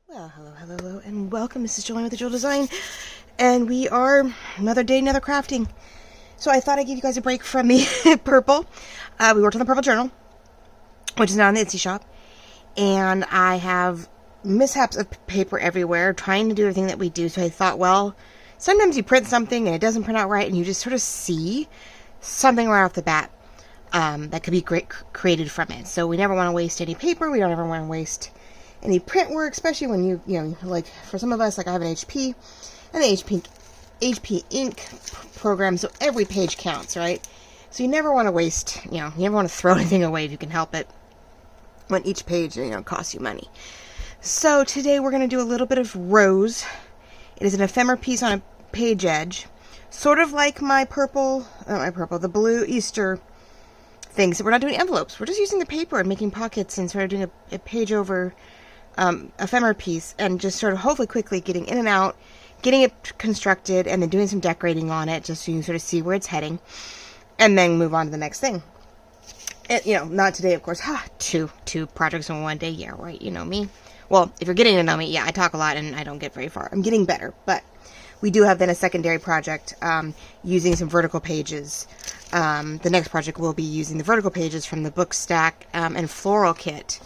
Well, hello, and welcome. This is Julian with the Jewel Design, and we are another day, another crafting. So I thought I'd give you guys a break from the purple. We worked on the purple journal, which is now in the Etsy shop, and I have mishaps of paper everywhere, trying to do everything that we do. So I thought, well, sometimes you print something and it doesn't print out right, and you just sort of see something right off the bat that could be created from it. So we never want to waste any paper. We don't ever want to waste any print work, especially when you know, like for some of us, like I have an HP, and the HP ink program, so every page counts, right? So you never want to waste, you never want to throw anything away if you can help it, when each page, costs you money. So today we're going to do a little bit of rose. It is an ephemera piece on a page edge, sort of like the blue Easter things. So we're not doing envelopes. We're just using the paper and making pockets and sort of doing a page over ephemera piece, and just sort of hopefully quickly getting in and out, getting it constructed, and then doing some decorating on it just so you can sort of see where it's heading, and then move on to the next thing. And, not today, of course. Two projects in one day. Yeah, right. You know me. Well, if you're getting to know me, yeah, I talk a lot and I don't get very far. I'm getting better, but we do have then a secondary project using some vertical pages. The next project will be using the vertical pages from the book stack and floral kit.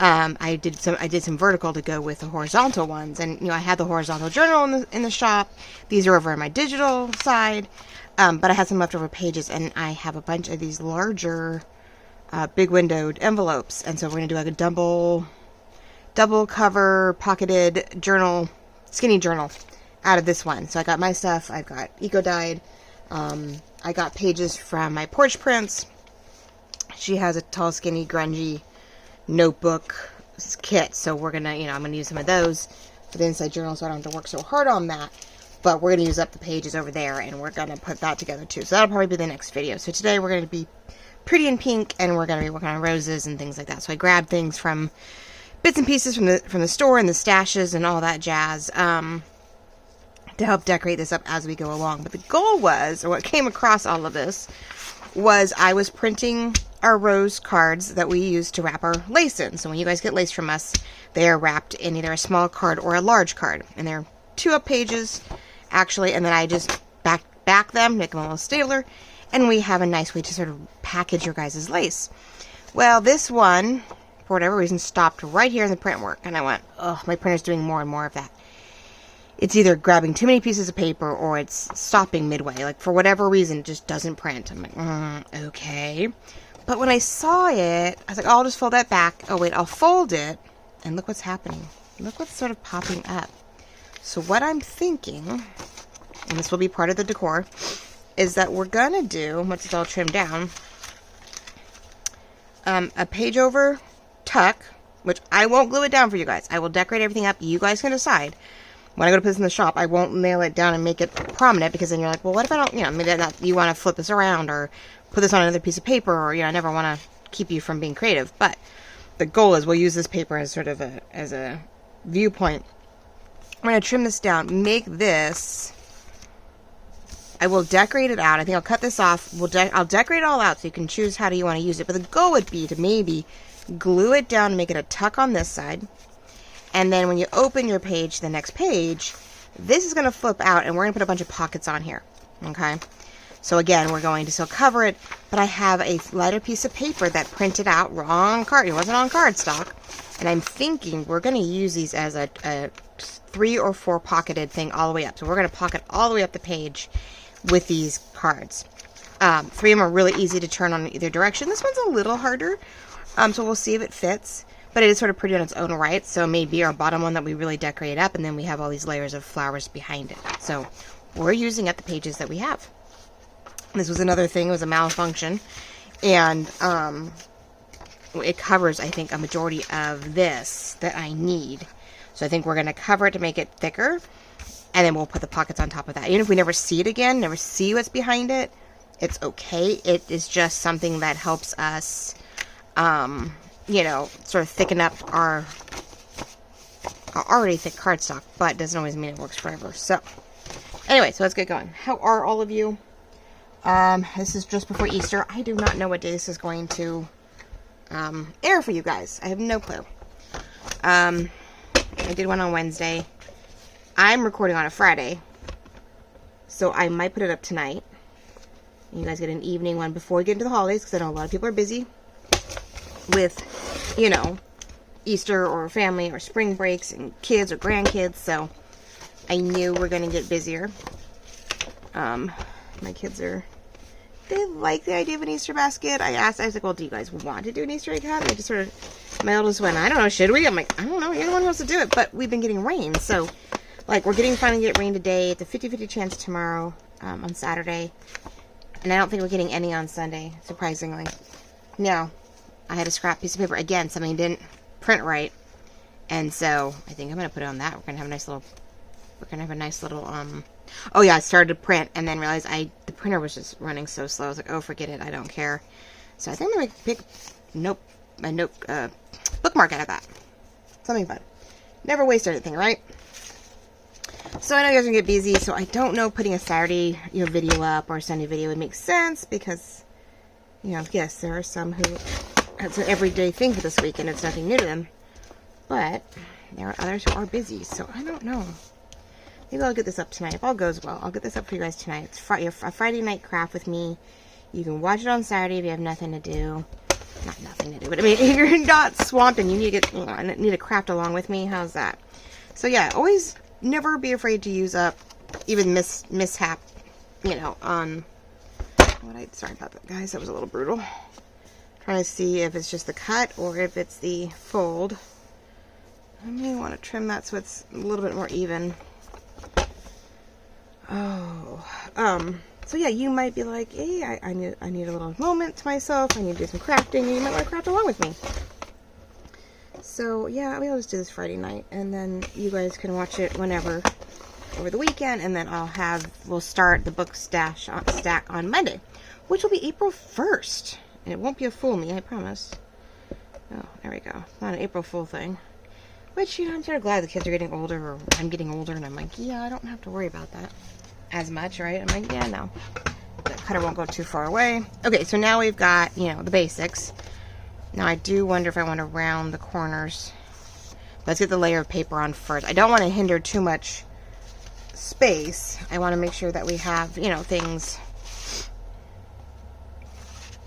I did some vertical to go with the horizontal ones, and I had the horizontal journal in the shop. These are over on my digital side, but I had some leftover pages, and I have a bunch of these larger, big windowed envelopes, and so we're gonna do like a double cover pocketed journal, skinny journal, out of this one. So I got my stuff. I've got eco dyed. I got pages from my porch prints. She has a tall, skinny, grungy notebook kit, so we're gonna, I'm gonna use some of those for the inside journal, so I don't have to work so hard on that. But we're gonna use up the pages over there, and we're gonna put that together too. So that'll probably be the next video. So today we're gonna be pretty in pink, and we're gonna be working on roses and things like that. So I grabbed things from bits and pieces from the store and the stashes and all that jazz to help decorate this up as we go along. But the goal was, or what came across all of this, was I was printing our rose cards that we use to wrap our lace in. So when you guys get lace from us, they are wrapped in either a small card or a large card. And they're 2-up pages, actually, and then I just back them, make them a little stapler, and we have a nice way to sort of package your guys' lace. Well, this one, for whatever reason, stopped right here in the print work, and I went, oh, my printer's doing more and more of that. It's either grabbing too many pieces of paper or it's stopping midway. Like, for whatever reason, it just doesn't print. I'm like, okay. But when I saw it, I was like, oh, I'll just fold that back. Oh, wait, I'll fold it. And look what's happening. Look what's sort of popping up. So what I'm thinking, and this will be part of the decor, is that we're going to do, once it's all trimmed down, a page over tuck, which I won't glue it down for you guys. I will decorate everything up. You guys can decide. When I go to put this in the shop, I won't nail it down and make it prominent, because then you're like, well, what if I don't, maybe you want to flip this around or put this on another piece of paper, or, I never want to keep you from being creative. But the goal is we'll use this paper as sort of as a viewpoint. I'm going to trim this down, make this, I will decorate it out. I think I'll cut this off. I'll decorate it all out so you can choose how do you want to use it. But the goal would be to maybe glue it down and make it a tuck on this side. And then when you open your page, the next page, this is going to flip out, and we're going to put a bunch of pockets on here, okay? So again, we're going to still cover it, but I have a lighter piece of paper that printed out wrong card. It wasn't on cardstock, and I'm thinking we're going to use these as a 3 or 4 pocketed thing all the way up. So we're going to pocket all the way up the page with these cards. 3 of them are really easy to turn on either direction. This one's a little harder, so we'll see if it fits. But it is sort of pretty on its own right, so maybe our bottom one that we really decorate up, and then we have all these layers of flowers behind it. So we're using up the pages that we have. This was another thing, it was a malfunction, and it covers, I think, a majority of this that I need. So I think we're going to cover it to make it thicker, and then we'll put the pockets on top of that. Even if we never see it again, never see what's behind it, it's okay. It is just something that helps us sort of thicken up our already thick cardstock, but doesn't always mean it works forever. So, anyway, so let's get going. How are all of you? This is just before Easter. I do not know what day this is going to air for you guys. I have no clue. I did one on Wednesday. I'm recording on a Friday, so I might put it up tonight. You guys get an evening one before we get into the holidays, because I know a lot of people are busy with, you know, Easter or family or spring breaks and kids or grandkids, so I knew we're going to get busier. My kids they like the idea of an Easter basket. I was like, well, do you guys want to do an Easter egg hunt? And they just sort of, my oldest went, I don't know, should we? I'm like, I don't know, you're the one who wants to do it, but we've been getting rain, so, like, we're finally get rain today. It's a 50-50 chance tomorrow, on Saturday, and I don't think we're getting any on Sunday, surprisingly. Now, I had a scrap piece of paper, again, something didn't print right, and so I think I'm going to put it on that. We're going to have a nice little, oh yeah, I started to print and then realized the printer was just running so slow. I was like, oh, forget it, I don't care. So I think I'm going to pick a bookmark out of that. Something fun. Never waste anything, right? So I know you guys are going to get busy, so I don't know putting a Saturday, video up or a Sunday video would make sense because, yes, there are some who, it's an everyday thing for this week and it's nothing new to them. But there are others who are busy, so I don't know. Maybe I'll get this up tonight. If all goes well, I'll get this up for you guys tonight. It's a Friday night craft with me. You can watch it on Saturday if you have nothing to do. Not nothing to do, but I mean, if you're not swamped and you need to get, need to craft along with me, how's that? So yeah, always never be afraid to use up even mishap, on sorry about that, guys. That was a little brutal. Trying to see if it's just the cut or if it's the fold. I may want to trim that so it's a little bit more even. So yeah, you might be like, hey, I need a little moment to myself. I need to do some crafting. And you might want to craft along with me. So yeah, we'll just do this Friday night, and then you guys can watch it whenever over the weekend, and then we'll start the book stack on Monday, which will be April 1st, and it won't be a fool me, I promise. Oh, there we go. Not an April Fool thing. Which, I'm sort of glad the kids are getting older, or I'm getting older, and I'm like, yeah, I don't have to worry about that as much, right? I'm like, yeah, no. The cutter won't go too far away. Okay, so now we've got, the basics. Now, I do wonder if I want to round the corners. Let's get the layer of paper on first. I don't want to hinder too much space. I want to make sure that we have, things.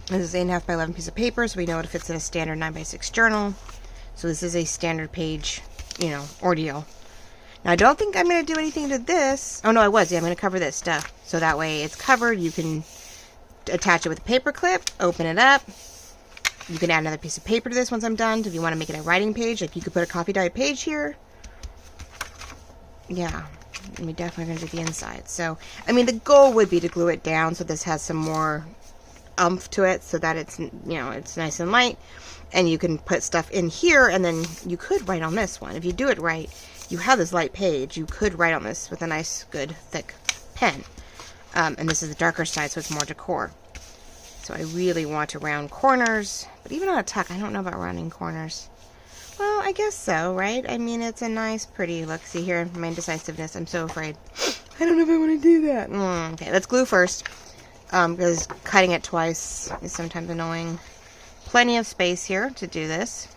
This is 8.5 by 11 piece of paper, so we know it fits in a standard 9x6 journal. So this is a standard page, ordeal. Now, I don't think I'm going to do anything to this. Oh, no, I was. Yeah, I'm going to cover this stuff. So that way it's covered. You can attach it with a paper clip, open it up. You can add another piece of paper to this once I'm done. If you want to make it a writing page, like you could put a coffee dyed page here. Yeah, and we definitely going to do the inside. So, I mean, the goal would be to glue it down so this has some more oomph to it so that it's, it's nice and light. And you can put stuff in here, and then you could write on this one. If you do it right, you have this light page. You could write on this with a nice, good, thick pen. And this is the darker side, so it's more decor. So I really want to round corners. But even on a tuck, I don't know about rounding corners. Well, I guess so, right? I mean, it's a nice, pretty look. See here, my indecisiveness. I'm so afraid. I don't know if I want to do that. Okay, let's glue first. Because cutting it twice is sometimes annoying. Plenty of space here to do this.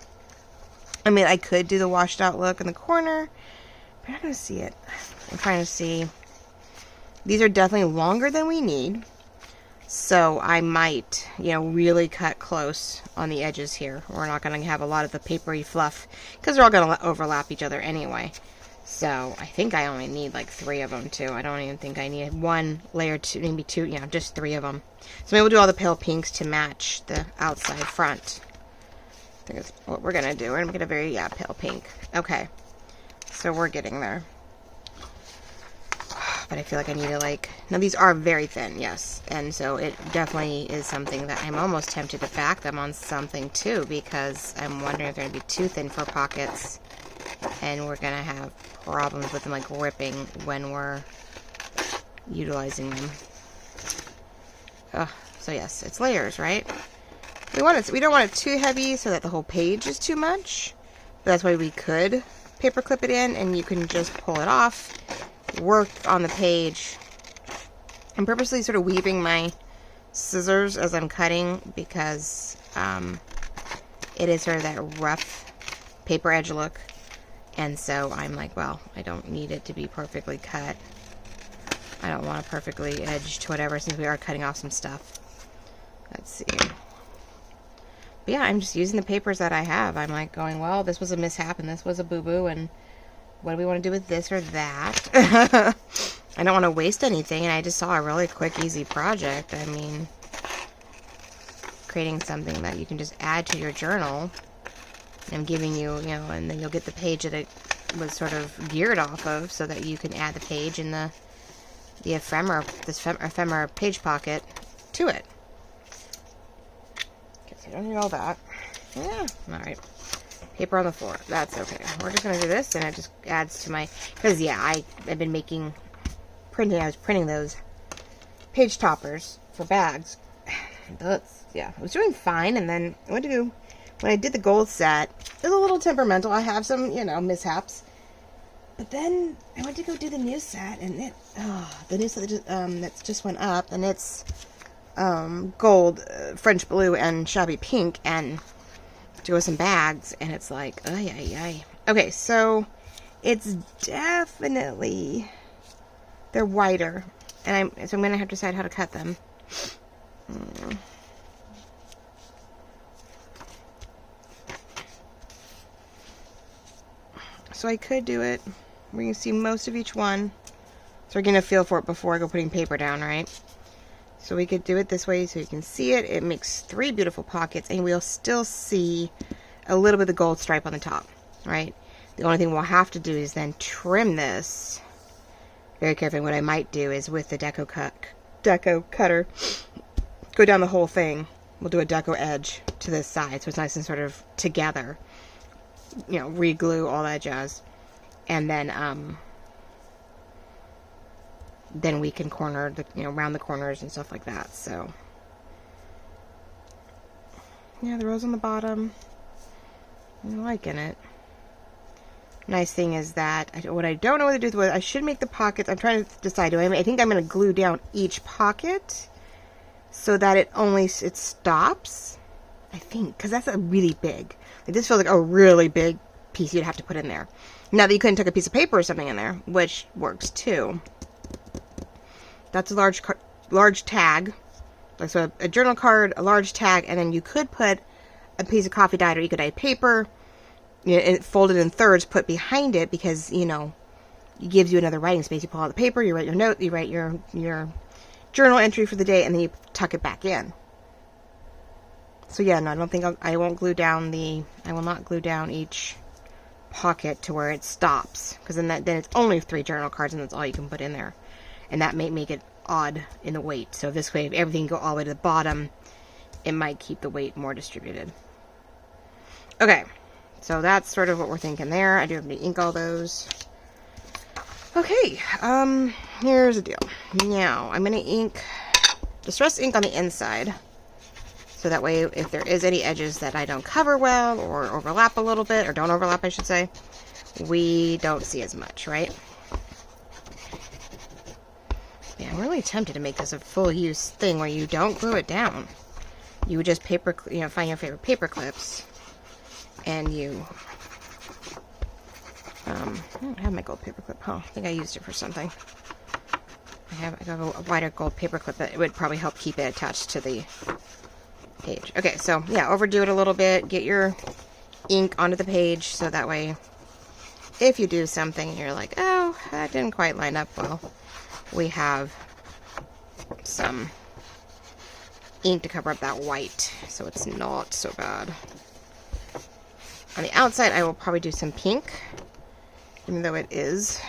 I mean, I could do the washed out look in the corner, but I'm not going to see it. I'm trying to see. These are definitely longer than we need. So I might, really cut close on the edges here. We're not going to have a lot of the papery fluff because they're all going to overlap each other anyway. So I think I only need like 3 of them too. I don't even think I need 1 layer, maybe 2, just 3 of them. So maybe we'll do all the pale pinks to match the outside front. I think that's what we're going to do. We're going to get a very, pale pink. Okay. So we're getting there. But I feel like I need to now these are very thin, yes. And so it definitely is something that I'm almost tempted to back them on something too, because I'm wondering if they're going to be too thin for pockets. And we're going to have problems with them ripping when we're utilizing them. So yes, it's layers, right? We don't want it too heavy so that the whole page is too much. But that's why we could paper clip it in, and you can just pull it off, work on the page. I'm purposely sort of weaving my scissors as I'm cutting because it is sort of that rough paper edge look. And so I'm like, well, I don't need it to be perfectly cut. I don't want a perfectly edged whatever, since we are cutting off some stuff. Let's see. But yeah, I'm just using the papers that I have. I'm like going, well, this was a mishap and this was a boo-boo, and what do we want to do with this or that? I don't want to waste anything, and I just saw a really quick, easy project. I mean, creating something that you can just add to your journal. I'm giving you, you know, and then you'll get the page that it was sort of geared off of, so that you can add the page in the ephemera, this ephemera page pocket to it. Okay, so you don't need all that. Yeah, all right. Paper on the floor. That's okay. We're just gonna do this, and it just adds to my, because yeah, I've been making printing. I was printing those page toppers for bags. That's, yeah, I was doing fine, and then I went to go. When I did the gold set, it was a little temperamental. I have some, you know, mishaps. But then I went to go do the new set, and it, the new set that just went up, and it's gold, French blue, and Shabby pink, and to go with some bags, and it's like, ay, ay, ay. Okay, so it's definitely, they're wider, and so I'm going to have to decide how to cut them. So I could do it where you can see most of each one. So we're getting a feel for it before I go putting paper down, right? So we could do it this way so you can see it. It makes 3 beautiful pockets, and we'll still see a little bit of the gold stripe on the top, right? The only thing we'll have to do is then trim this very carefully. What I might do is with the deco cutter, go down the whole thing. We'll do a deco edge to this side so it's nice and sort of together. You know, re-glue, all that jazz, and then we can corner the, you know, round the corners and stuff like that. So yeah, the rose on the bottom, I'm liking it. Nice thing is that what I don't know what to do with, I should make the pockets. I'm trying to decide. I think I'm going to glue down each pocket so that it stops. I think, because that's a really big. This feels like a really big piece you'd have to put in there. Now that you couldn't take a piece of paper or something in there, which works too. That's a large tag. Like, so a journal card, a large tag, and then you could put a piece of coffee dyed or eco dyed paper, you know, and folded in thirds, put behind it, because, you know, it gives you another writing space. You pull out the paper, you write your note, you write your journal entry for the day, and then you tuck it back in. So yeah, no, I don't think I won't glue down I will not glue down each pocket to where it stops, because then it's only 3 journal cards, and that's all you can put in there, and that may make it odd in the weight. So this way, if everything go all the way to the bottom, it might keep the weight more distributed. Okay, so that's sort of what we're thinking there. I do have to ink all those. Okay, here's the deal. Now I'm going to ink distress ink on the inside. So that way, if there is any edges that I don't cover well, or overlap a little bit, or don't overlap, I should say, we don't see as much, right? Yeah, I'm really tempted to make this a full use thing where you don't glue it down. You would just find your favorite paper clips, and you, I don't have my gold paper clip. Oh, I think I used it for something. I have a wider gold paper clip that it would probably help keep it attached to the page. Okay, so yeah, overdo it a little bit, get your ink onto the page, so that way if you do something and you're like, oh, that didn't quite line up well, we have some ink to cover up that white, so it's not so bad. On the outside, I will probably do some pink, even though it is,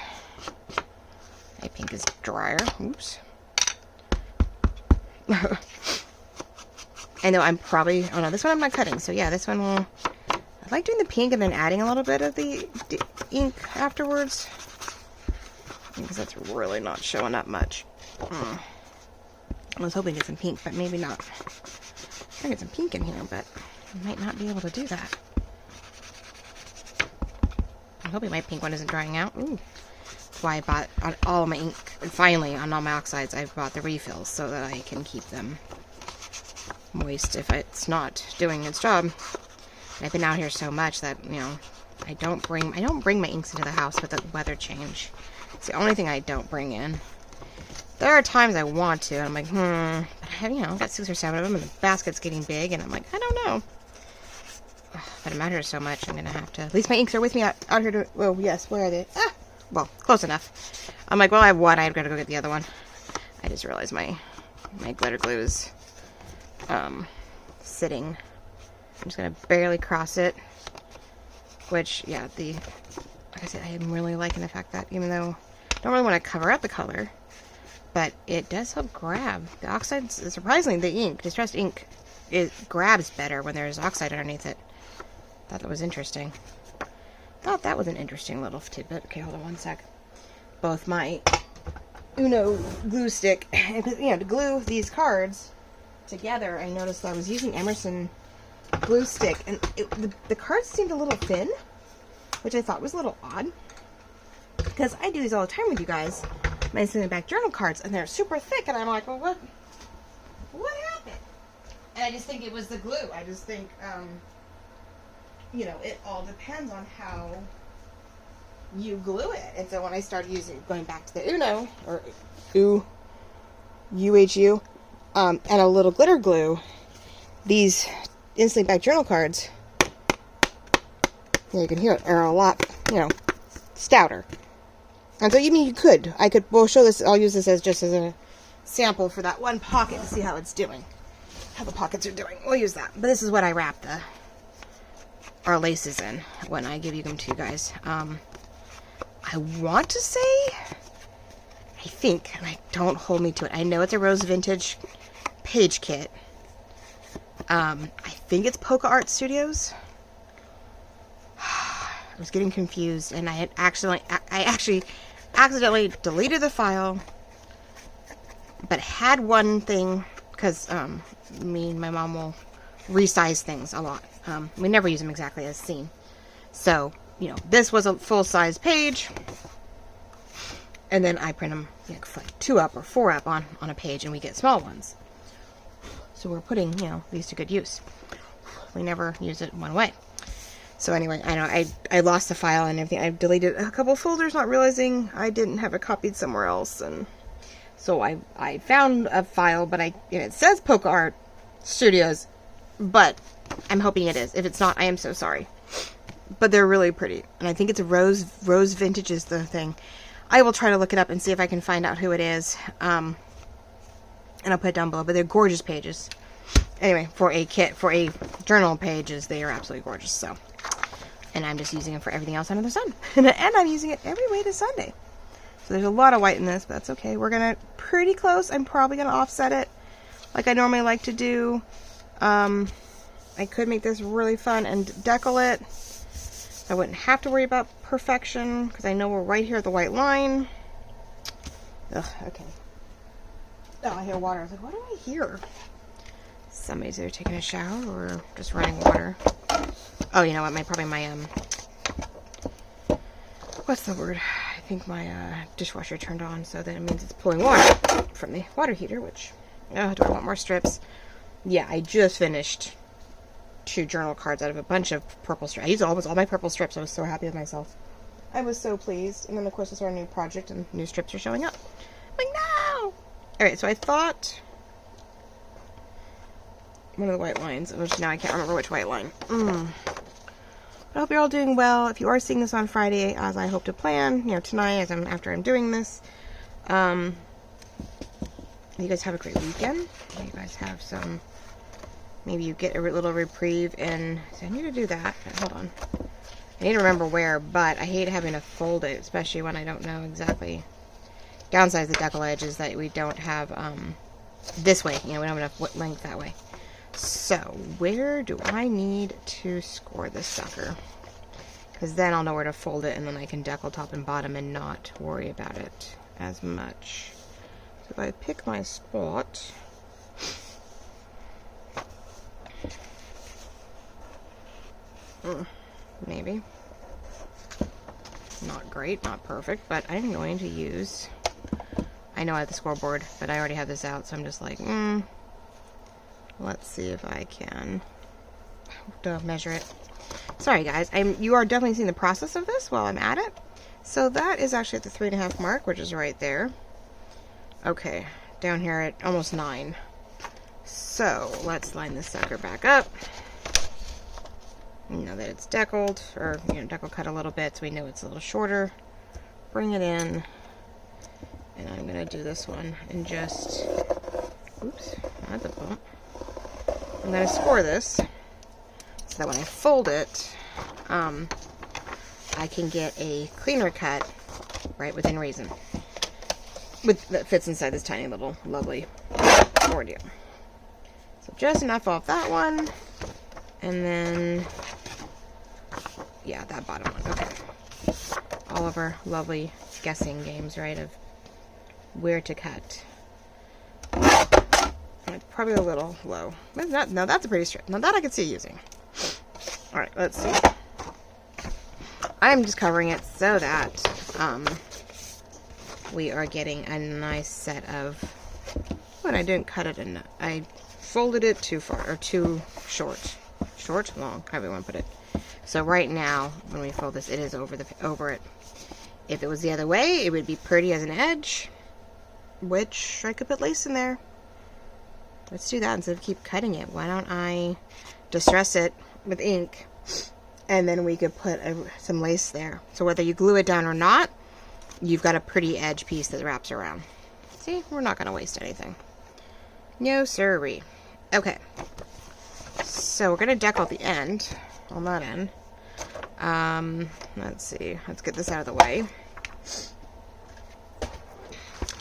my pink is drier. Oops. I know I'm probably, oh no, this one I'm not cutting, so yeah, this one will, I like doing the pink and then adding a little bit of the ink afterwards, because that's really not showing up much. I was hoping to get some pink, but maybe not. I get some pink in here, but I might not be able to do that. I'm hoping my pink one isn't drying out. Ooh. That's why I bought on all my ink, and finally on all my oxides, I've bought the refills so that I can keep them moist if it's not doing its job. And I've been out here so much that, you know, I don't bring my inks into the house with the weather change. It's the only thing I don't bring in. There are times I want to, and I'm like, but I have, you know, I've got 6 or 7 of them, and the basket's getting big, and I'm like, I don't know. But it matters so much, I'm gonna have to. At least my inks are with me out here to. Oh, yes, where are they? Ah, well, close enough. I'm like, well, I have one. I've got to go get the other one. I just realized my glitter glue is sitting. I'm just gonna barely cross it. Which, yeah, like I said, I am really liking the fact that even though I don't really want to cover up the color, but it does help grab. The oxide, surprisingly, the ink, distressed ink, it grabs better when there's oxide underneath it. Thought that was interesting. Thought that was an interesting little tidbit. Okay, hold on one sec. Both my Uno glue stick, you know, to glue these cards together, I noticed I was using Emerson glue stick, and the cards seemed a little thin, which I thought was a little odd, because I do these all the time with you guys, my sending back journal cards, and they're super thick, and I'm like, well, what happened? And I just think it was the glue. I just think, you know, it all depends on how you glue it. And so when I started going back to the Uno, or UHU, and a little glitter glue, these instantly back journal cards, yeah, you can hear it, are a lot, you know, stouter. And so, you mean, we'll show this, I'll use this just as a sample for that one pocket to see how it's doing. How the pockets are doing. We'll use that. But this is what I wrap our laces in when I give them to you guys. I want to say, I think, and don't hold me to it, I know it's a Rose Vintage page kit. I think it's Polka Art Studios. I was getting confused, and I actually accidentally deleted the file, but had one thing, because me and my mom will resize things a lot. We never use them exactly as seen. So, you know, this was a full-size page, and then I print them, you know, like 2 up or 4 up on a page, and we get small ones. So we're putting, you know, these to good use. We never use it one way. So anyway, I know I lost the file and everything. I deleted a couple folders, not realizing I didn't have it copied somewhere else, and so I found a file, but it says Polka Art Studios, but I'm hoping it is. If it's not, I am so sorry. But they're really pretty, and I think it's a Rose Vintage is the thing. I will try to look it up and see if I can find out who it is. And I'll put it down below. But they're gorgeous pages. Anyway, for a journal pages, they are absolutely gorgeous. So, and I'm just using them for everything else under the sun, and I'm using it every way to Sunday. So there's a lot of white in this, but that's okay. We're gonna pretty close. I'm probably gonna offset it, like I normally like to do. I could make this really fun and decal it. I wouldn't have to worry about perfection, because I know we're right here at the white line. Ugh, okay. Oh, I hear water. I was like, what do I hear? Somebody's either taking a shower or just running water. Oh, you know what? Probably my, what's the word? I think my, dishwasher turned on, so that it means it's pulling water from the water heater, which, oh, do I want more strips? Yeah, I just finished 2 journal cards out of a bunch of purple strips. I used almost all my purple strips. I was so happy with myself. I was so pleased. And then, of course, it's our new project, and new strips are showing up. I'm like, no! Alright, so I thought one of the white lines, which now I can't remember which white line. But I hope you're all doing well. If you are seeing this on Friday, as I hope to plan, you know, tonight, after I'm doing this, you guys have a great weekend. You guys have some, maybe you get a little reprieve, and so I need to do that. Hold on. I need to remember where, but I hate having to fold it, especially when I don't know exactly. Downside of the decal edge is that we don't have, this way, you know, we don't have enough length that way. So, where do I need to score this sucker? Because then I'll know where to fold it, and then I can decal top and bottom and not worry about it as much. So if I pick my spot, maybe. Not great, not perfect, but I'm going to use, I know I have the scoreboard, but I already have this out, so I'm just like, let's see if I can measure it. So sorry guys, you are definitely seeing the process of this while I'm at it. So that is actually at the 3.5 mark, which is right there. Okay, down here at almost 9. So let's line this sucker back up. Now that it's deckled, or deckle cut a little bit, so we know it's a little shorter. Bring it in, and I'm gonna do this one and just, oops, that's a bump. I'm gonna score this so that when I fold it, I can get a cleaner cut right within reason. That fits inside this tiny little lovely ordeal. So just enough off that one, and then, yeah, that bottom one. Okay. All of our lovely guessing games, right, of where to cut. Probably a little low. But no, that's a pretty straight. Now that I can see using. All right, let's see. I'm just covering it so that we are getting a nice set of. But I didn't cut it enough. I folded it too far, or too short. Short, long, however you want to put it. So right now, when we fold this, it is over it. If it was the other way, it would be pretty as an edge, which I could put lace in there. Let's do that instead of keep cutting it. Why don't I distress it with ink, and then we could put some lace there. So whether you glue it down or not, you've got a pretty edge piece that wraps around. See, we're not going to waste anything. No siree. Okay. So we're going to deckle at the end, on that end. Let's see. Let's get this out of the way.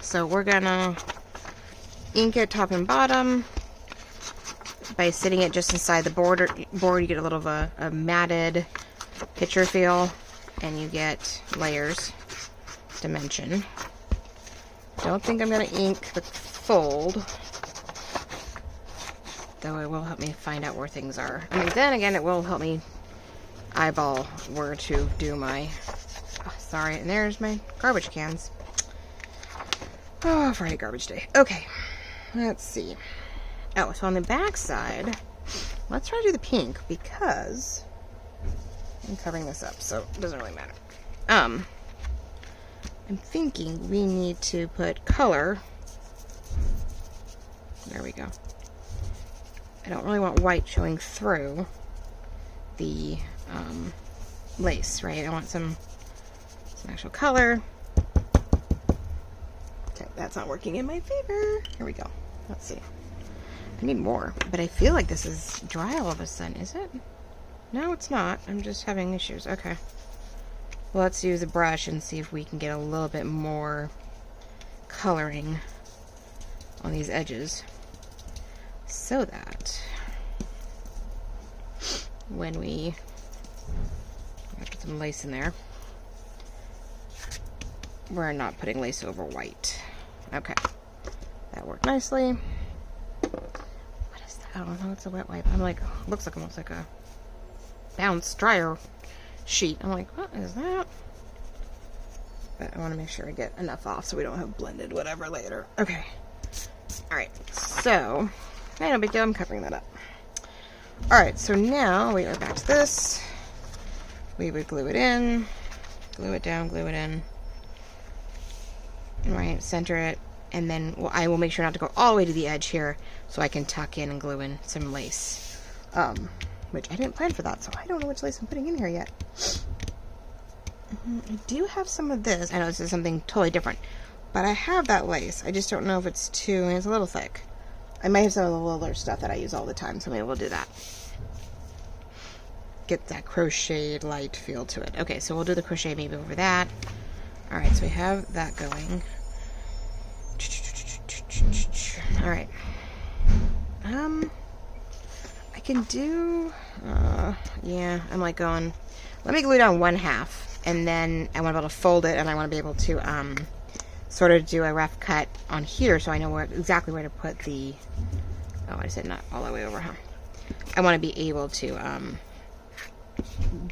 So we're going to ink it top and bottom by sitting it just inside the board. You get a little of a matted picture feel, and you get layers, dimension. Don't think I'm going to ink the fold, though it will help me find out where things are. I mean, then again, it will help me eyeball where to do my, oh, sorry, and there's my garbage cans. Oh, Friday garbage day. Okay, let's see. Oh, so on the back side, let's try to do the pink, because I'm covering this up, so it doesn't really matter. I'm thinking we need to put color. There we go. I don't really want white showing through the lace, right? I want some actual color. Okay, that's not working in my favor. Here we go. Let's see. I need more, but I feel like this is dry all of a sudden. Is it? No, it's not. I'm just having issues. Okay. Well, let's use a brush and see if we can get a little bit more coloring on these edges, so that when we put some lace in there, we're not putting lace over white. Okay, that worked nicely. What is that? I don't know. It's a wet wipe. I'm like, looks like almost like a bounce dryer sheet. I'm like, what is that? But I want to make sure I get enough off so we don't have blended whatever later. Okay. Alright, so, no big deal, I'm covering that up. Alright, so now we are back to this. We would glue it in, glue it down, glue it in. Right, center it, and then I will make sure not to go all the way to the edge here so I can tuck in and glue in some lace. Which I didn't plan for that, so I don't know which lace I'm putting in here yet. I do have some of this. I know this is something totally different, but I have that lace. I just don't know if it's it's a little thick. I might have some of the littler stuff that I use all the time, so maybe we'll do that. Get that crocheted light feel to it. Okay, so we'll do the crochet maybe over that. Alright, so we have that going. Alright. I can do, yeah, I'm like going, let me glue down 1/2, and then I want to be able to fold it, and I want to be able to, sort of do a rough cut on here, so I know exactly where to put the, oh, I said not all the way over, huh? I want to be able to,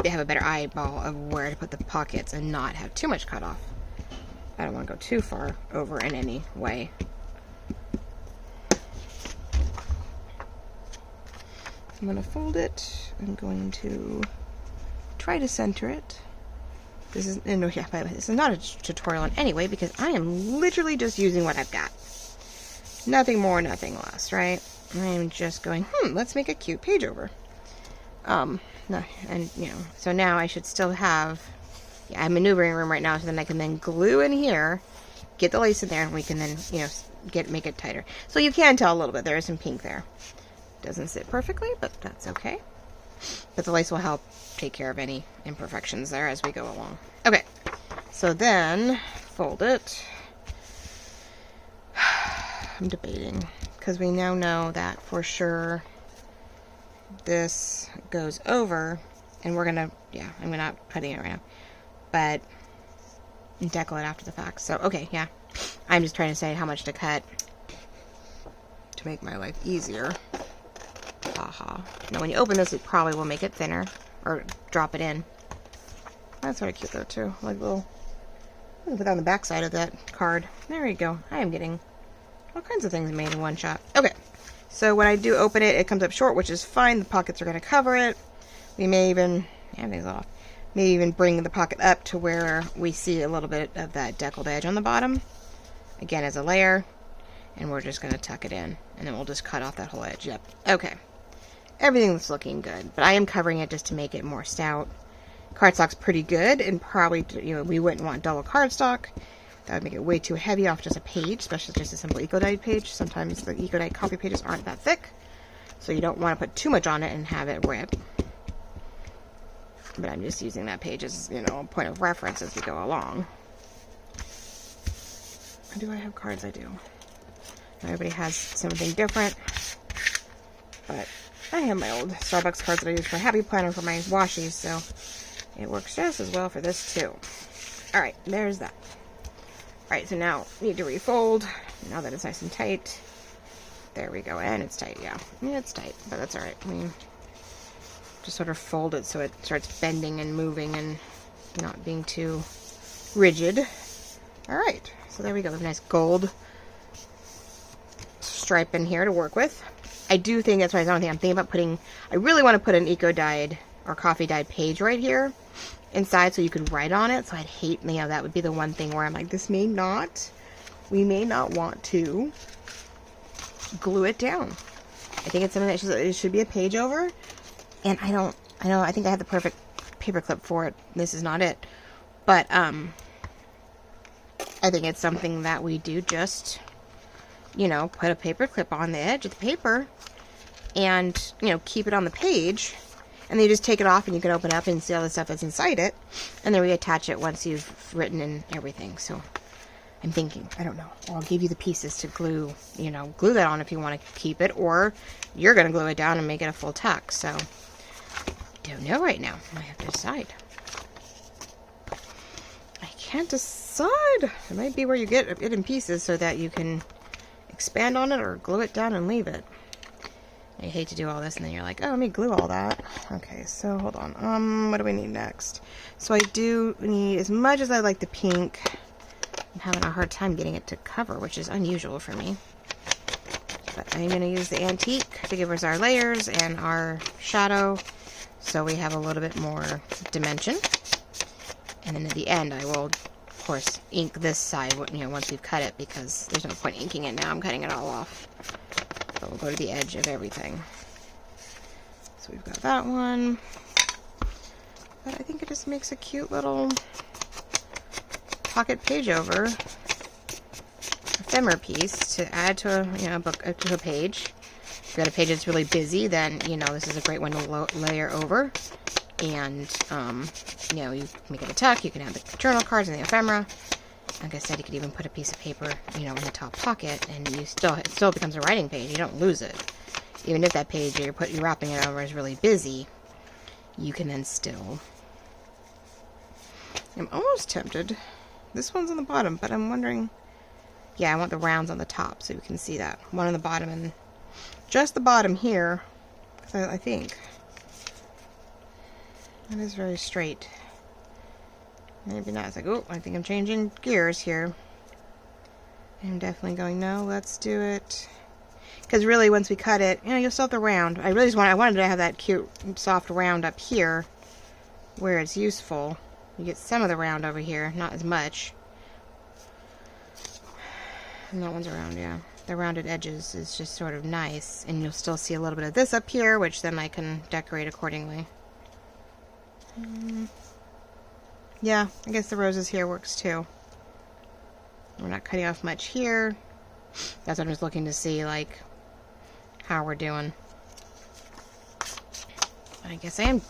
have a better eyeball of where to put the pockets and not have too much cut off. I don't want to go too far over in any way. I'm going to fold it. I'm going to try to center it. This is, no, yeah, by the way, this is not a tutorial in any way because I am literally just using what I've got. Nothing more, nothing less, right? I'm just going, let's make a cute page over. No, and, you know, so now I should still have, yeah, I'm maneuvering room right now, so then I can then glue in here, get the lace in there, and we can then, you know, make it tighter. So you can tell a little bit, there is some pink there. Doesn't sit perfectly, but that's okay. But the lace will help take care of any imperfections there as we go along. Okay, so then fold it. I'm debating because we now know that for sure this goes over, and we're gonna, yeah, I'm not cutting it right now, but decal it after the fact. So okay, yeah, I'm just trying to say how much to cut to make my life easier. Haha. Now when you open this, it probably will make it thinner, or drop it in. That's sort of cute though too, like little, put that on the back side of that card. There you go. I am getting all kinds of things made in one shot. Okay, so when I do open it, it comes up short, which is fine. The pockets are going to cover it. We may even, everything's off, maybe even bring the pocket up to where we see a little bit of that deckled edge on the bottom, again as a layer, and we're just going to tuck it in, and then we'll just cut off that whole edge. Yep. Okay. Everything's looking good, but I am covering it just to make it more stout. Cardstock's pretty good, and probably, you know, we wouldn't want double cardstock. That would make it way too heavy off just a page, especially just a simple eco-dyed page. Sometimes the eco-dyed copy pages aren't that thick, so you don't want to put too much on it and have it rip. But I'm just using that page as, you know, a point of reference as we go along. Do I have cards? I do. Everybody has something different, but I have my old Starbucks cards that I use for Happy Planner for my washies, so it works just as well for this too. Alright, there's that. Alright, so now need to refold, now that it's nice and tight. There we go, and it's tight, yeah. Yeah, it's tight, but that's alright. I mean, just sort of fold it so it starts bending and moving and not being too rigid. Alright, so there we go. We have a nice gold stripe in here to work with. I do think that's why I'm thinking about putting, I really want to put an eco-dyed or coffee-dyed page right here inside so you could write on it. So I'd hate, you know, that would be the one thing where I'm like, we may not want to glue it down. I think it's something that it should be a page over. And I think I have the perfect paper clip for it. This is not it. But, I think it's something that we do just, you know, put a paper clip on the edge of the paper and, you know, keep it on the page, and then you just take it off and you can open it up and see all the stuff that's inside it, and then reattach it once you've written and everything. So I'm thinking, I don't know, I'll give you the pieces to glue, you know, glue that on if you want to keep it, or you're going to glue it down and make it a full tuck. So don't know right now. I have to decide. I can't decide. It might be where you get it in pieces so that you can expand on it or glue it down and leave it. I hate to do all this and then you're like, oh, let me glue all that. Okay, so hold on. What do we need next? So I do need, as much as I like the pink, I'm having a hard time getting it to cover, which is unusual for me. But I'm going to use the antique to give us our layers and our shadow, so we have a little bit more dimension. And then at the end, I will, of course, ink this side, you know, once we've cut it, because there's no point inking it now. I'm cutting it all off. So we'll go to the edge of everything. So we've got that one. But I think it just makes a cute little pocket page over ephemera piece to add to a, you know, to a page. If you've got a page that's really busy, then, you know, this is a great one to layer over. And, you know, you make it a tuck, you can have the journal cards and the ephemera. Like I said, you could even put a piece of paper, you know, in the top pocket, and it still becomes a writing page. You don't lose it. Even if that page you're wrapping it over is really busy, you can then still. I'm almost tempted. This one's on the bottom, but I'm wondering. Yeah, I want the rounds on the top so you can see that. One on the bottom and just the bottom here, because I think that is very straight. Maybe not. It's like, oh, I think I'm changing gears here. I'm definitely going, no, let's do it. Because really, once we cut it, you know, you'll still have the round. I wanted to have that cute, soft round up here. where it's useful. You get some of the round over here, not as much. And that one's around, yeah. The rounded edges is just sort of nice. And you'll still see a little bit of this up here, which then I can decorate accordingly. Yeah, I guess the roses here works too. We're not cutting off much here. That's what I'm just looking to see, like, how we're doing. I guess I am.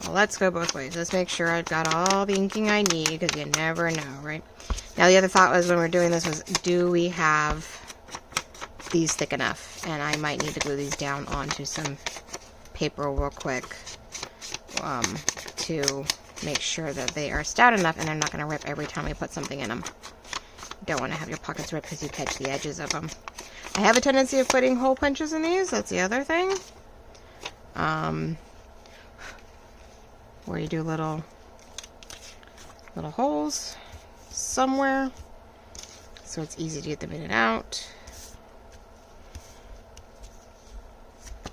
Well, let's go both ways. Let's make sure I've got all the inking I need, because you never know, right? Now, the other thought was when we're doing this was, do we have these thick enough? And I might need to glue these down onto some paper real quick to make sure that they are stout enough and they're not going to rip every time we put something in them. You don't want to have your pockets rip because you catch the edges of them. I have a tendency of putting hole punches in these. That's the other thing. Where you do little holes somewhere so it's easy to get them in and out.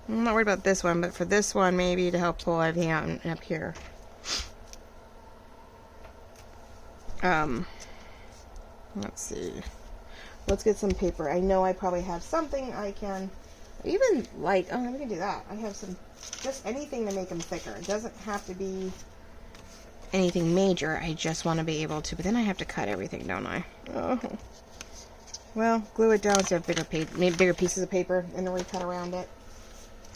I'm not worried about this one, but for this one, maybe to help pull everything out and up here. Let's see. Let's get some paper. I know I probably have something I can even like. Oh, we can do that. I have some, just anything to make them thicker. It doesn't have to be anything major. I just want to be able to. But then I have to cut everything, don't I? Oh. Well, glue it down so I have bigger pieces of paper and then recut around it.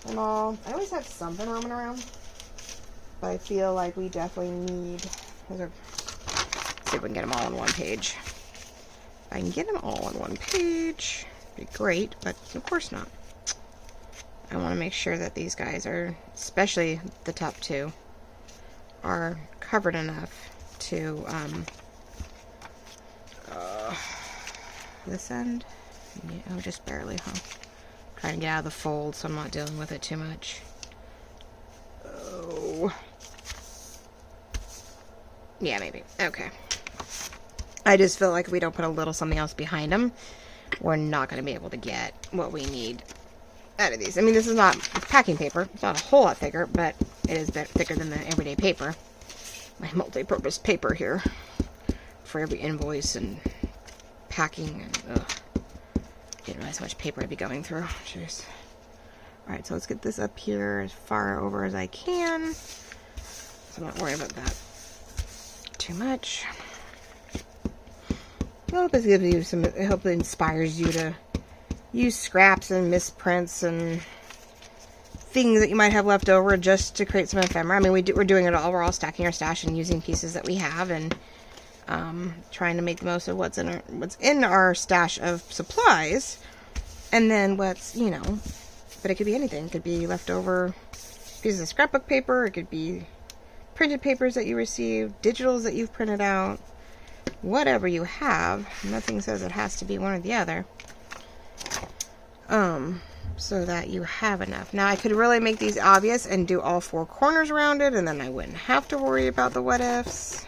And all. I always have something roaming around, but I feel like we definitely need. Let's see if we can get them all on one page. If I can get them all on one page, it'd be great, but of course not. I want to make sure that these guys are, especially the top two, are covered enough to this end. Yeah, oh, just barely, huh? Trying to get out of the fold so I'm not dealing with it too much. Oh. Yeah, maybe. Okay. I just feel like if we don't put a little something else behind them, we're not going to be able to get what we need out of these. I mean, this is not packing paper. It's not a whole lot thicker, but it is thicker than the everyday paper. My multi-purpose paper here for every invoice and packing. And, didn't realize how much paper I'd be going through. Jeez. Alright, so let's get this up here as far over as I can. So I'm not worried about that too much. I hope this gives you some, I hope it inspires you to use scraps and misprints and things that you might have left over just to create some ephemera. I mean, we're doing it all. We're all stacking our stash and using pieces that we have and trying to make the most of what's in our stash of supplies. And then what's, you know, but it could be anything. It could be leftover pieces of scrapbook paper. It could be printed papers that you received, digitals that you've printed out. Whatever you have, nothing says it has to be one or the other, so that you have enough. Now I could really make these obvious and do all four corners around it, and then I wouldn't have to worry about the what ifs.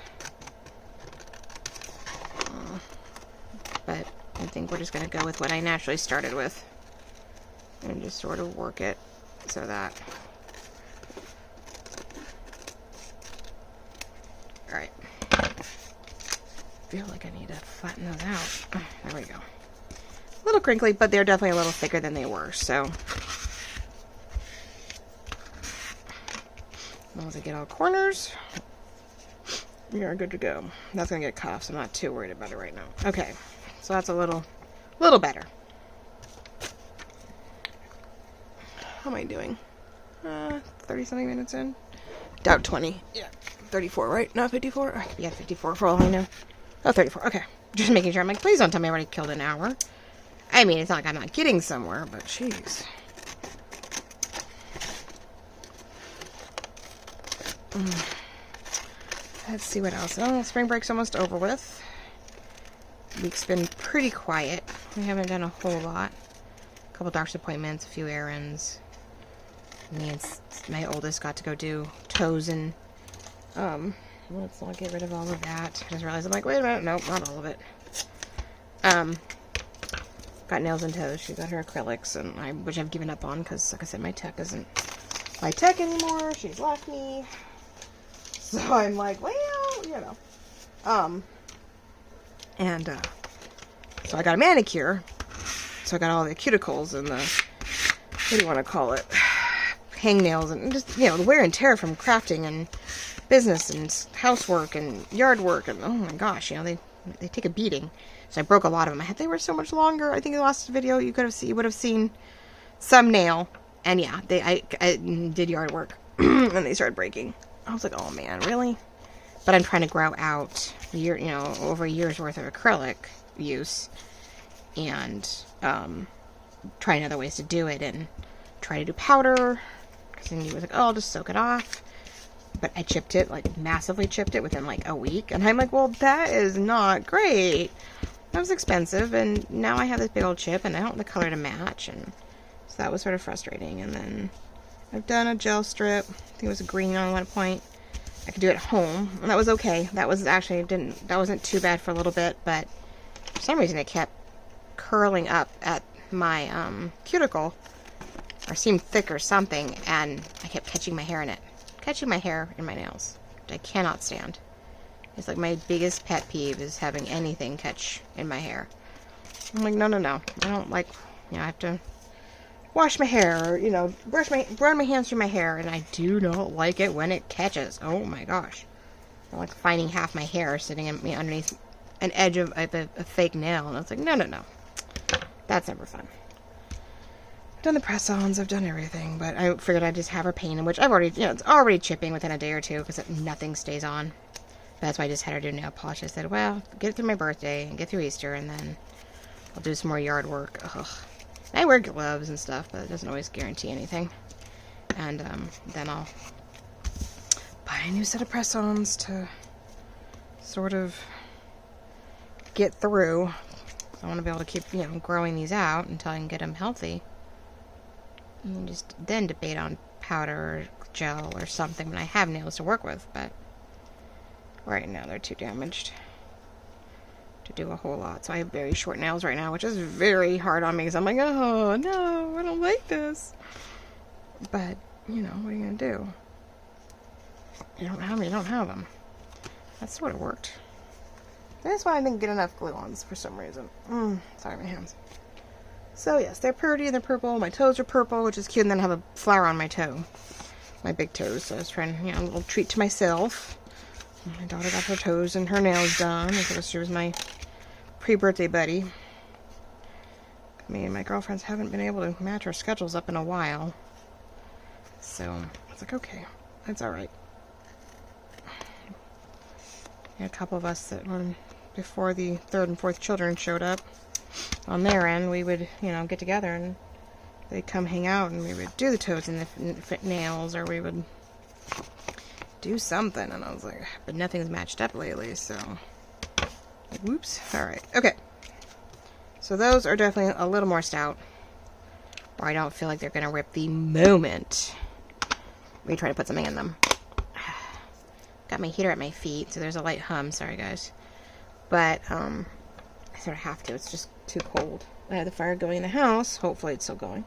But I think we're just going to go with what I naturally started with and just sort of work it so that. Alright. I feel like I need to flatten those out. There we go. A little crinkly, but they're definitely a little thicker than they were, so. As long as I get all corners, we are good to go. That's going to get cut off, so I'm not too worried about it right now. Okay, so that's a little better. How am I doing? 30-something minutes in? Doubt 20. Yeah, 34, right? Not 54? I could be at 54 for all I know. Oh, 34. Okay. Just making sure. I'm like, please don't tell me I already killed an hour. I mean, it's not like I'm not getting somewhere, but jeez. Let's see what else. Oh, spring break's almost over with. Week's been pretty quiet. We haven't done a whole lot. A couple doctor's appointments, a few errands. Me and my oldest got to go do toes and let's not get rid of all of that. I just realized I'm like, wait a minute, nope, not all of it. Got nails and toes. She got her acrylics, and which I've given up on because, like I said, my tech isn't my tech anymore. She's left me. So I'm like, well, you know. So I got a manicure. So I got all the cuticles and the, what do you want to call it? Hangnails and just, you know, the wear and tear from crafting and business and housework and yard work. And oh my gosh, you know, they take a beating. So I broke a lot of them. They were so much longer. I think in the last video you would have seen some nail. And yeah, I did yard work and they started breaking. I was like, oh man, really? But I'm trying to grow out over a year's worth of acrylic use and trying other ways to do it and try to do powder. Because then you was like, oh, I'll just soak it off. But I chipped it, like massively chipped it within like a week. And I'm like, well, that is not great. That was expensive. And now I have this big old chip and I don't have the color to match. And so that was sort of frustrating. And then I've done a gel strip. I think it was a green on one point. I could do it at home. And that was okay. That was actually, that wasn't too bad for a little bit. But for some reason it kept curling up at my cuticle. Or seemed thick or something. And I kept catching my hair in it. Catching my hair in my nails, which I cannot stand. It's like my biggest pet peeve is having anything catch in my hair. I'm like, no. I don't like, I have to wash my hair, or, run my hands through my hair, and I do not like it when it catches. Oh my gosh. I like finding half my hair sitting underneath an edge of a fake nail, and I was like, no. That's never fun. I've done the press-ons, I've done everything, but I figured I'd just have her paint, which I've already, it's already chipping within a day or two, because nothing stays on. But that's why I just had her do nail polish. I said, well, get through my birthday, and get through Easter, and then I'll do some more yard work. Ugh. I wear gloves and stuff, but it doesn't always guarantee anything. And then I'll buy a new set of press-ons to sort of get through. I want to be able to keep, growing these out until I can get them healthy. And just then debate on powder or gel or something when I have nails to work with, but right now they're too damaged to do a whole lot. So I have very short nails right now, which is very hard on me because I'm like, oh no, I don't like this. But, what are you going to do? You don't have them, you don't have them. That sort of worked. That's why I didn't get enough glue-ons for some reason. Sorry, my hands. So yes, they're pretty and they're purple. My toes are purple, which is cute. And then I have a flower on my toe. My big toes. So I was trying, a little treat to myself. My daughter got her toes and her nails done. Because she was my pre-birthday buddy. Me and my girlfriends haven't been able to match our schedules up in a while. So I was like, okay, that's alright. A couple of us that were before the third and fourth children showed up. On their end, we would, get together and they'd come hang out and we would do the toes and the nails, or we would do something. And I was like, but nothing's matched up lately, so whoops. Alright, okay. So those are definitely a little more stout, or I don't feel like they're going to rip the moment we try to put something in them. Got my heater at my feet, so there's a light hum. Sorry, guys. But, I sort of have to. It's just too cold. I have the fire going in the house. Hopefully it's still going.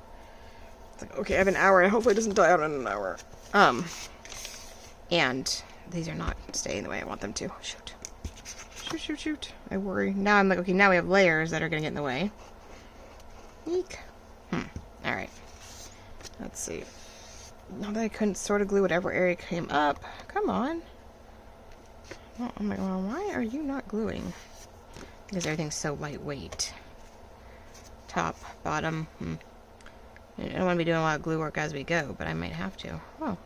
It's like, okay, I have an hour, and hopefully it doesn't die out in an hour. And these are not staying the way I want them to. Shoot. I worry. Now I'm like, okay, now we have layers that are going to get in the way. Eek. Alright. Let's see. Now that I couldn't sort of glue whatever area came up. Come on. Oh, I'm like, well, why are you not gluing? Because everything's so lightweight. Top, bottom. I don't want to be doing a lot of glue work as we go, but I might have to. Oh.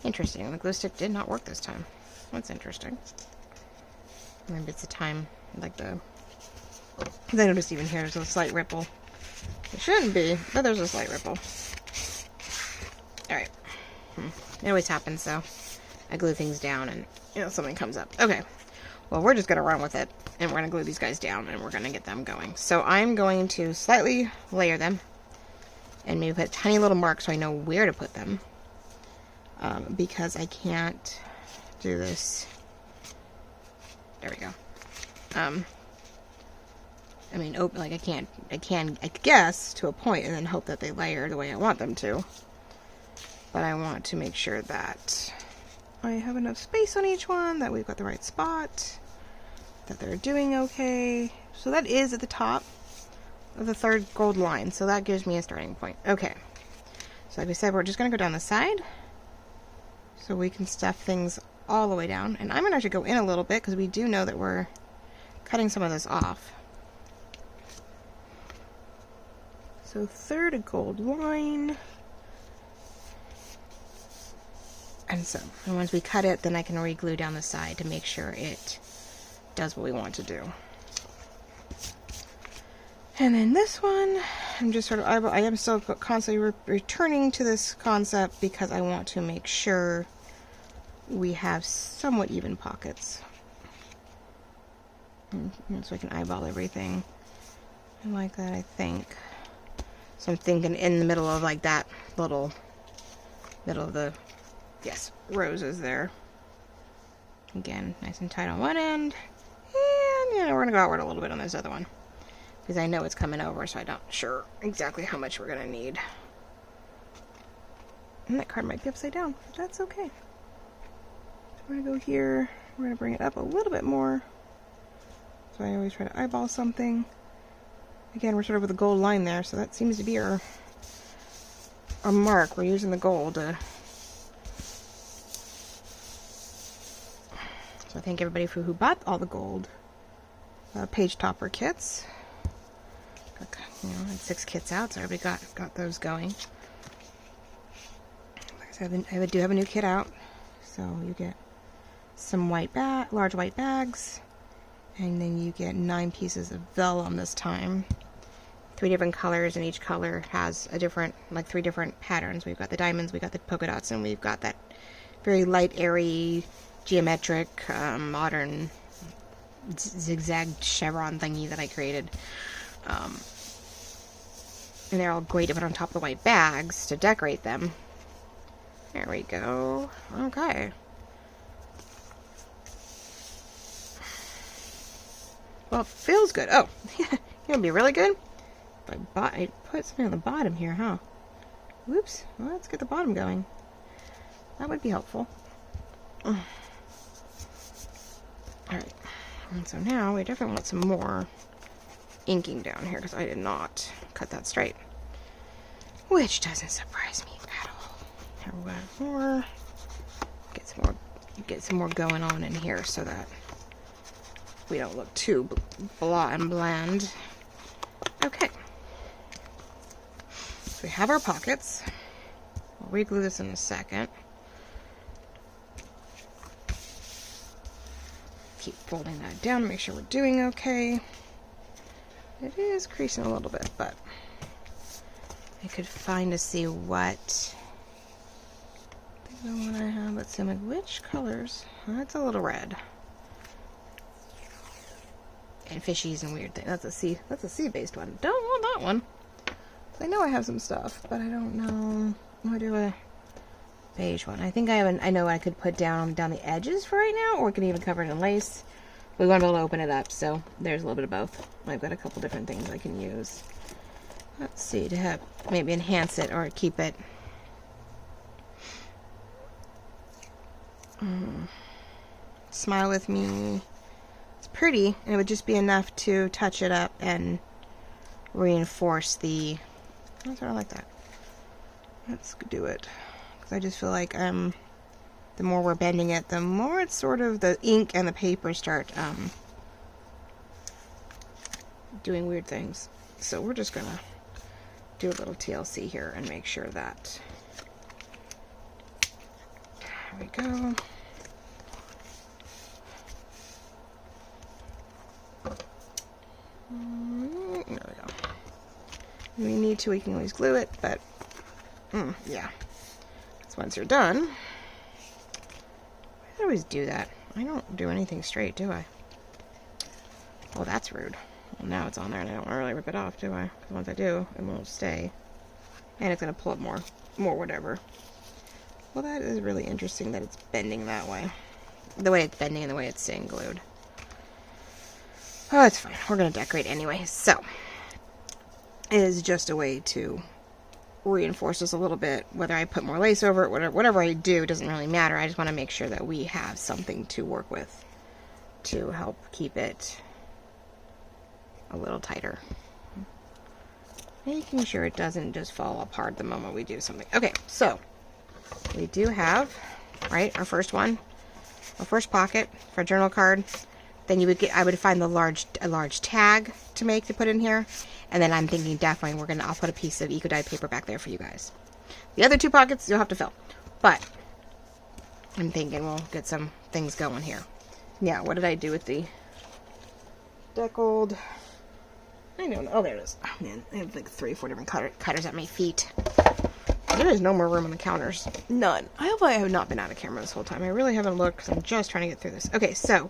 Interesting. The glue stick did not work this time. That's interesting. Maybe it's the time, like the... I noticed even here there's a slight ripple. It shouldn't be, but there's a slight ripple. Alright. It always happens, so I glue things down and, something comes up. Okay. Well, we're just going to run with it, and we're going to glue these guys down, and we're going to get them going. So I'm going to slightly layer them, and maybe put a tiny little mark so I know where to put them, because I can't do this. There we go. I can guess to a point, and then hope that they layer the way I want them to. But I want to make sure that I have enough space on each one, that we've got the right spot, that they're doing okay. So that is at the top of the third gold line, so that gives me a starting point. Okay, so like we said, we're just going to go down the side so we can stuff things all the way down. And I'm going to actually go in a little bit because we do know that we're cutting some of this off. So third gold line. And so, and once we cut it, then I can re-glue down the side to make sure it does what we want to do. And then this one, I'm just sort of, I am still constantly returning to this concept because I want to make sure we have somewhat even pockets. So I can eyeball everything. I like that, I think. So I'm thinking in the middle of like that little, middle of the, yes, roses there. Again, nice and tight on one end. And yeah, we're going to go outward a little bit on this other one. Because I know it's coming over, so I'm not sure exactly how much we're going to need. And that card might be upside down, but that's okay. So we're going to go here. We're going to bring it up a little bit more. So I always try to eyeball something. Again, we're sort of with a gold line there, so that seems to be our mark. We're using the gold. So I thank everybody who bought all the gold page topper kits. You know, I had 6 kits out, so everybody got those going. Like I said, I do have a new kit out, so you get some large white bags, and then you get 9 pieces of vellum this time. 3 different colors, and each color has a different, like 3 different patterns. We've got the diamonds, we've got the polka dots, and we've got that very light, airy, geometric, modern zigzag chevron thingy that I created. And they're all great to put on top of the white bags to decorate them. There we go. Okay. Well, it feels good. Oh, it'll be really good. I put something on the bottom here, huh? Whoops. Well, let's get the bottom going. That would be helpful. Alright. And so now we definitely want some more inking down here because I did not cut that straight. Which doesn't surprise me at all. Here we go. More. Get some more going on in here so that we don't look too blah and bland. Okay. So we have our pockets. We'll re-glue this in a second. Keep folding that down to make sure we're doing okay. It is creasing a little bit, but I could find to see what the one I have. Let's see, I'm like, which colors? That's a little red. And fishies and weird things. That's a sea-based one. Don't want that one. I know I have some stuff, but I don't know. I'll do a beige one. I think I know I could put down the edges for right now, or we can even cover it in lace. We want to be able to open it up, so there's a little bit of both. I've got a couple different things I can use. Let's see, to have maybe enhance it or keep it. Smile with me. It's pretty, and it would just be enough to touch it up and reinforce the. I sort of like that. Let's do it. Because I just feel like the more we're bending it, the more it's sort of the ink and the paper start doing weird things. So we're just gonna do a little TLC here and make sure that. There we go. There we go. If we need to, we can always glue it, but yeah. So once you're done, I always do that. I don't do anything straight, do I? Well, that's rude. Well, now it's on there, and I don't want to really rip it off, do I? Because once I do, it won't stay. And it's going to pull up more whatever. Well, that is really interesting that it's bending that way. The way it's bending and the way it's staying glued. Oh, it's fine. We're going to decorate anyway. So, it is just a way to reinforce this a little bit. Whether I put more lace over it, whatever I do, doesn't really matter. I just want to make sure that we have something to work with to help keep it a little tighter. Making sure it doesn't just fall apart the moment we do something. Okay, so we do have, right, our first one, our first pocket for a journal card. Then you would get, I would find a large tag to put in here. And then I'm thinking definitely I'll put a piece of eco-dyed paper back there for you guys. The other 2 pockets you'll have to fill. But I'm thinking we'll get some things going here. Yeah, what did I do with the deckled? I don't know. Oh, there it is. Oh man, I have like 3 or 4 different cutters at my feet. There is no more room on the counters. None. I hope I have not been out of camera this whole time. I really haven't looked because I'm just trying to get through this. Okay, so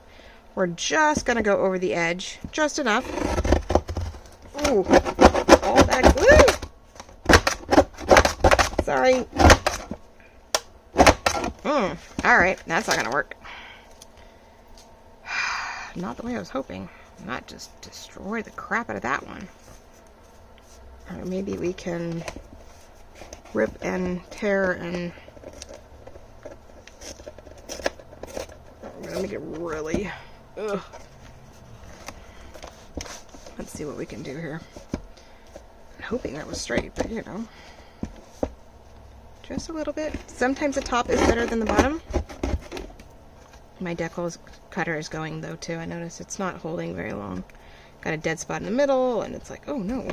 we're just going to go over the edge. Just enough. Ooh. All that glue. Sorry. Alright, that's not going to work. Not the way I was hoping. Not just destroy the crap out of that one. Or maybe we can rip and tear and I'm gonna make it really ugh. Let's see what we can do here. I'm hoping that was straight, but you know, just a little bit. Sometimes the top is better than the bottom. My decal cutter is going though too. I notice it's not holding very long. Got a dead spot in the middle and it's like, oh no.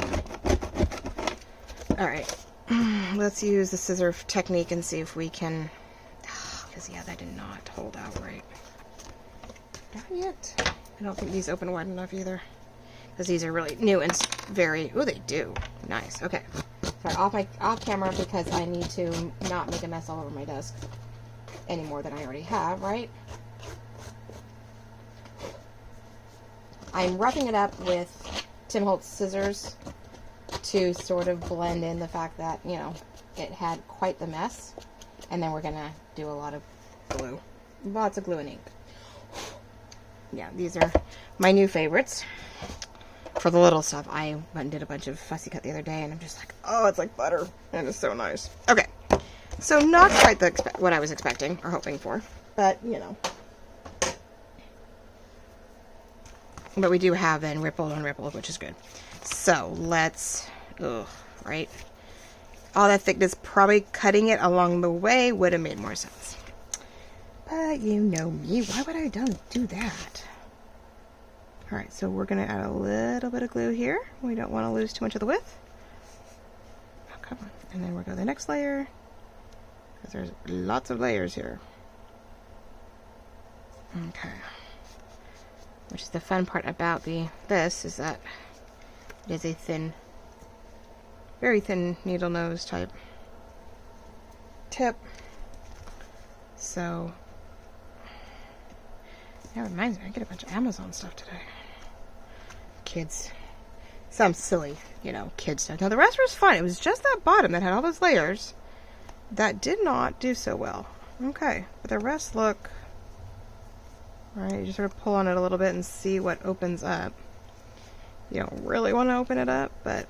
Alright, let's use the scissor technique and see if we can, because yeah, that did not hold out right. Not yet. I don't think these open wide enough either, because these are really new and very, oh they do, nice. Okay, sorry, off camera because I need to not make a mess all over my desk any more than I already have, right? I'm roughing it up with Tim Holtz scissors to sort of blend in the fact that, you know, it had quite the mess. And then we're going to do a lot of glue. Lots of glue and ink. Yeah, these are my new favorites for the little stuff. I went and did a bunch of fussy cut the other day, and I'm just like, oh, it's like butter. And it's so nice. Okay, so not quite what I was expecting or hoping for, but, you know. But we do have then rippled on rippled, which is good. So let's, right? All that thickness, probably cutting it along the way would have made more sense. But you know me, why would I do that? Alright, so we're going to add a little bit of glue here. We don't want to lose too much of the width. Oh, come on. And then we'll go to the next layer, because there's lots of layers here. Okay. Which is the fun part about this is that it is a thin, very thin needle nose type tip. So that reminds me, I get a bunch of Amazon stuff today. Kids, some silly, you know, kid stuff. Now the rest was fun. It was just that bottom that had all those layers that did not do so well. Okay, but the rest look. Alright, you just sort of pull on it a little bit and see what opens up. You don't really want to open it up, but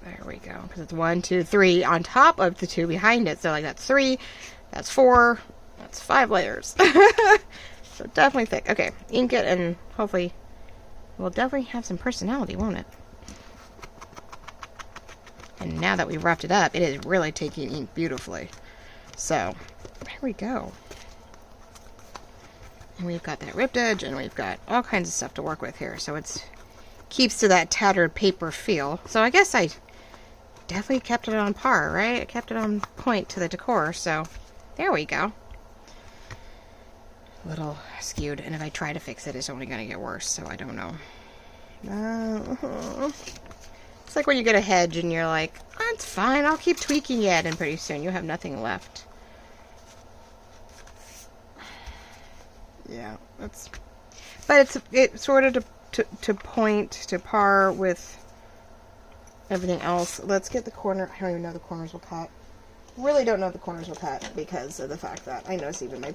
there we go. Because it's 1, 2, 3 on top of the 2 behind it. So like that's 3, that's 4, that's 5 layers. So definitely thick. Okay, ink it and hopefully we'll definitely have some personality, won't it? And now that we've roughed it up, it is really taking ink beautifully. So, there we go. And we've got that ripped edge, and we've got all kinds of stuff to work with here. So it keeps to that tattered paper feel. So I guess I definitely kept it on par, right? I kept it on point to the decor. So, there we go. A little skewed, and if I try to fix it, it's only going to get worse. So I don't know. It's like when you get a hedge and you're like, oh, it's fine, I'll keep tweaking it, and pretty soon you have nothing left. Yeah, but it's sort of to point to par with everything else. Let's get the corner. I don't even know the corners will cut. Really don't know if the corners will cut because of the fact that I notice even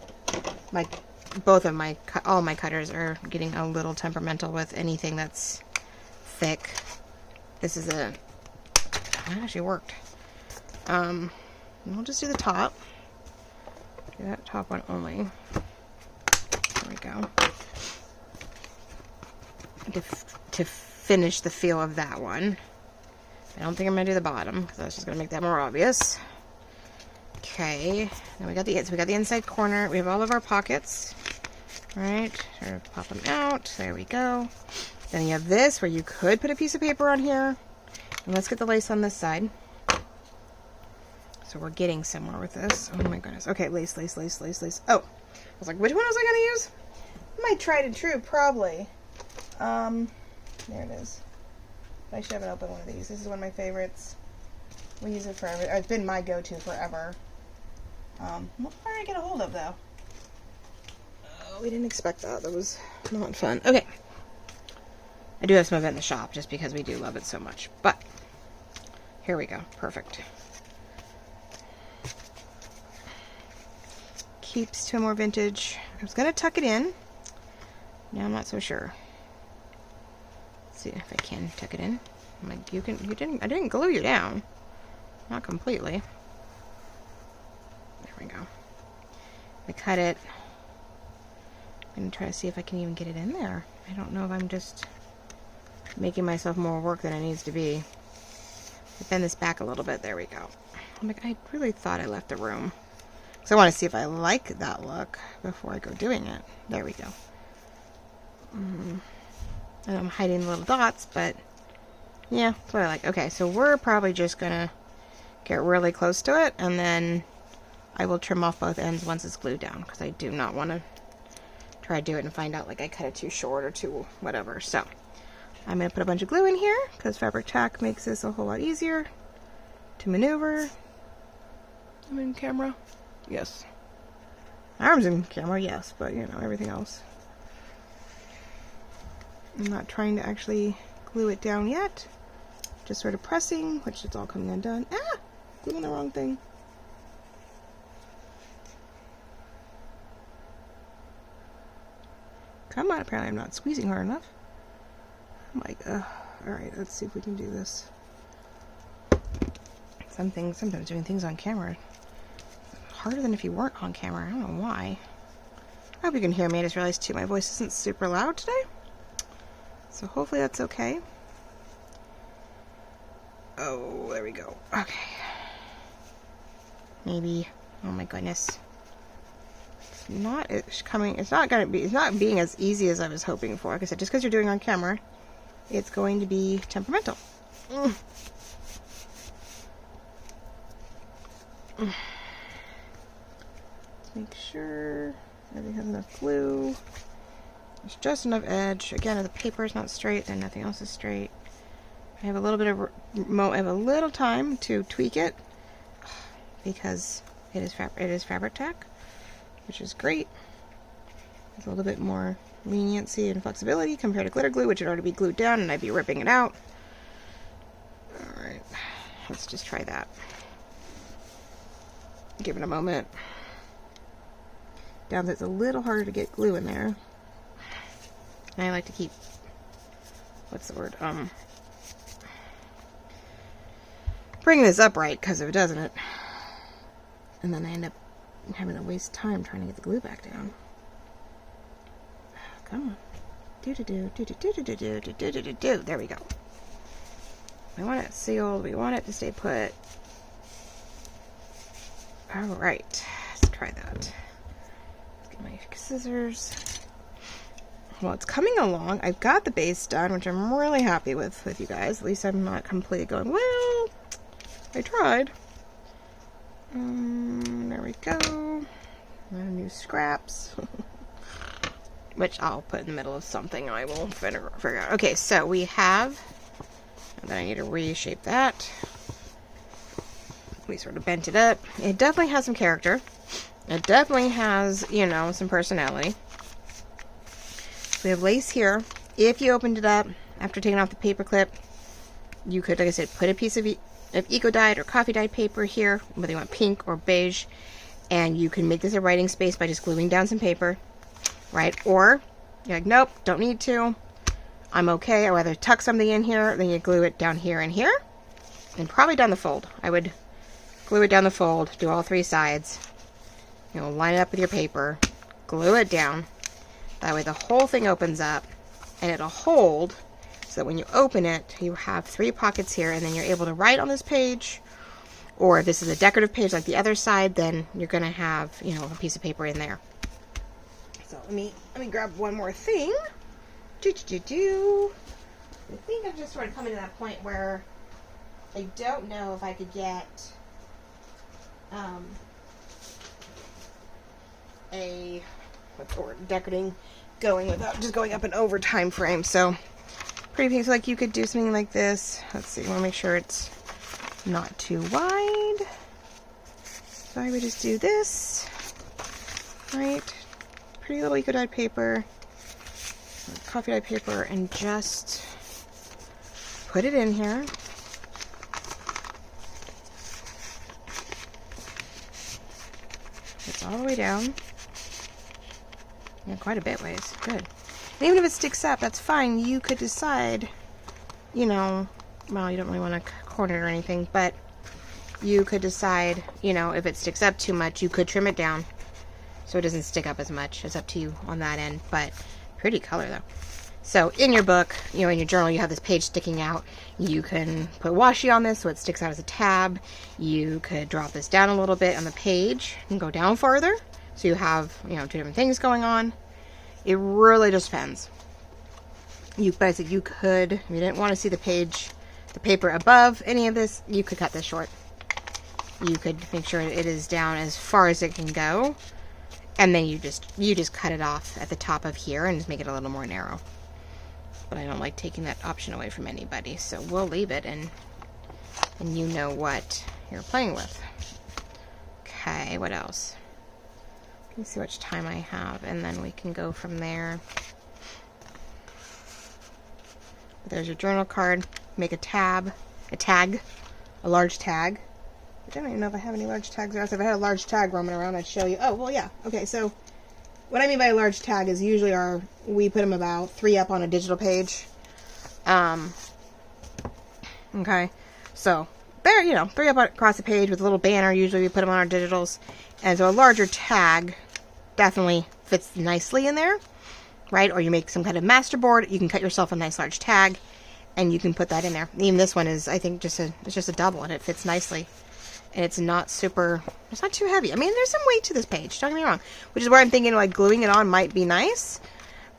both of all my cutters are getting a little temperamental with anything that's thick. This is that actually worked. We'll just do the top. Do that top one only. There we go. To finish the feel of that one. I don't think I'm gonna do the bottom because that's just gonna make that more obvious. Okay, then we got the inside corner. We have all of our pockets. Right, sort of pop them out. There we go. Then you have this where you could put a piece of paper on here. And let's get the lace on this side. So we're getting somewhere with this. Oh my goodness. Okay, lace, lace, lace, lace, lace. Oh, I was like, which one was I gonna use? My tried and true, probably. There it is. I should haven't opened one of these. This is one of my favorites. We use it forever. It's been my go-to forever. What did I get a hold of, though? Oh, we didn't expect that. That was not fun. Okay. I do have some of it in the shop, just because we do love it so much. But, here we go. Perfect. Keeps to a more vintage. I was going to tuck it in. Now I'm not so sure. Let's see if I can tuck it in. I'm like, I didn't glue you down. Not completely. There we go. I cut it. I'm going to try to see if I can even get it in there. I don't know if I'm just making myself more work than it needs to be. Bend this back a little bit. There we go. I'm like, I really thought I left the room. So I want to see if I like that look before I go doing it. There we go. And I'm hiding the little dots, but yeah, that's what I like. Okay, so we're probably just going to get really close to it, and then I will trim off both ends once it's glued down, because I do not want to try to do it and find out like I cut it too short or too whatever. So I'm going to put a bunch of glue in here, because fabric tack makes this a whole lot easier to maneuver. I'm in camera. Yes. Arms in camera, yes, but you know, everything else. I'm not trying to actually glue it down yet. Just sort of pressing, which is all coming undone. Ah! Gluing the wrong thing. Come on, apparently I'm not squeezing hard enough. I'm like, alright, let's see if we can do this. Sometimes doing things on camera harder than if you weren't on camera. I don't know why. I hope you can hear me. I just realized too my voice isn't super loud today. So hopefully that's okay. Oh, there we go. Okay. Maybe. Oh my goodness. It's not being as easy as I was hoping for. Like I said, just because you're doing it on camera, it's going to be temperamental. Make sure everything has enough glue. There's just enough edge. Again, if the paper is not straight, then nothing else is straight. I have a little bit of I have a little time to tweak it because it is fabric tack, which is great. There's a little bit more leniency and flexibility compared to glitter glue, which would already be glued down and I'd be ripping it out. All right, let's just try that. Give it a moment. Down there, it's a little harder to get glue in there. And I like to keep, what's the word, bring this upright, because if it doesn't, and then I end up having to waste time trying to get the glue back down. Come on. Do. There we go. We want it sealed. We want it to stay put. Alright. Let's try that. Let's get my scissors. Well, it's coming along. I've got the base done, which I'm really happy with you guys. At least I'm not completely going, well, I tried. There we go. New scraps. Which I'll put in the middle of something I will figure out. Okay, so we have, and then I need to reshape that. We sort of bent it up. It definitely has some character. It definitely has, you know, some personality. We have lace here. If you opened it up after taking off the paper clip, you could, like I said, put a piece of of eco-dyed or coffee-dyed paper here, whether you want pink or beige, and you can make this a writing space by just gluing down some paper, right? Or you're like, nope, don't need to. I'm okay. I'd rather tuck something in here, then you glue it down here and here, and probably down the fold. I would glue it down the fold, do all three sides, you know, line it up with your paper, glue it down. That way the whole thing opens up, and it'll hold, so that when you open it, you have 3 pockets here, and then you're able to write on this page. Or if this is a decorative page like the other side, then you're going to have, you know, a piece of paper in there. So let me grab one more thing. I think I'm just sort of coming to that point where I don't know if I could get decorating going without just going up and over time frame. So pretty things like you could do something like this. Let's see, I want to make sure it's not too wide. So I would just do this, right? Pretty little eco-dyed paper, coffee dyed paper, and just put it in here. It's all the way down. Yeah, quite a bit ways. Good. And even if it sticks up, that's fine. You could decide, you know, well, you don't really want to corner it or anything, but you could decide, you know, if it sticks up too much, you could trim it down so it doesn't stick up as much. It's up to you on that end, but pretty color though. So in your book, you know, in your journal, you have this page sticking out. You can put washi on this so it sticks out as a tab. You could drop this down a little bit on the page and go down farther. So you have, you know, 2 different things going on. It really just depends. But you could, if you didn't want to see the page, the paper above any of this, you could cut this short. You could make sure it is down as far as it can go. And then you just cut it off at the top of here and just make it a little more narrow. But I don't like taking that option away from anybody, so we'll leave it, and you know what you're playing with. Okay, what else? Let me see how much time I have, and then we can go from there. There's your journal card. Make a tag, a large tag. I don't even know if I have any large tags around. So if I had a large tag roaming around, I'd show you. Oh, well, yeah. Okay, so what I mean by a large tag is usually we put them about 3 up on a digital page. Okay, so there, you know, 3 up across the page with a little banner. Usually we put them on our digitals. And so a larger tag definitely fits nicely in there, right? Or you make some kind of master board. You can cut yourself a nice large tag, and you can put that in there. Even this one is, I think, it's just a double, and it fits nicely. And it's not it's not too heavy. I mean, there's some weight to this page, don't get me wrong. Which is where I'm thinking, like, gluing it on might be nice.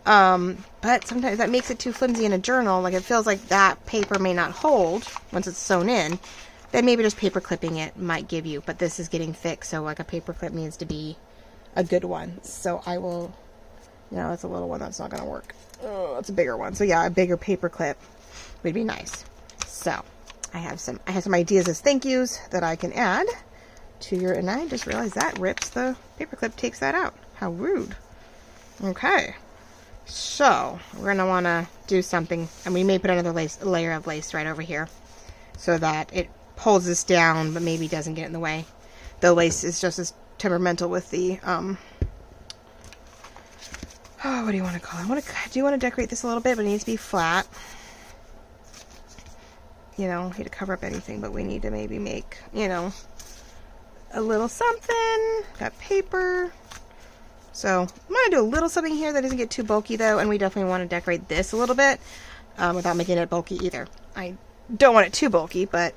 But sometimes that makes it too flimsy in a journal. Like, it feels like that paper may not hold once it's sewn in. Then maybe just paper clipping it might give you. But this is getting thick, so, like, a paper clip needs to be a good one. So I will, you know, that's a little one that's not going to work. Oh, that's a bigger one. So, yeah, a bigger paper clip would be nice. So I have some ideas as thank yous that I can add to your, and I just realized that rips the paperclip, takes that out. How rude. Okay, so we're going to want to do something, and we may put another layer of lace right over here so that it pulls this down but maybe doesn't get in the way. The lace is just as temperamental with the oh, what do you want to call it? I do want to decorate this a little bit, but it needs to be flat. You know, hate to cover up anything, but we need to maybe make, you know, a little something. Got paper. So I'm going to do a little something here that doesn't get too bulky, though, and we definitely want to decorate this a little bit without making it bulky either. I don't want it too bulky, but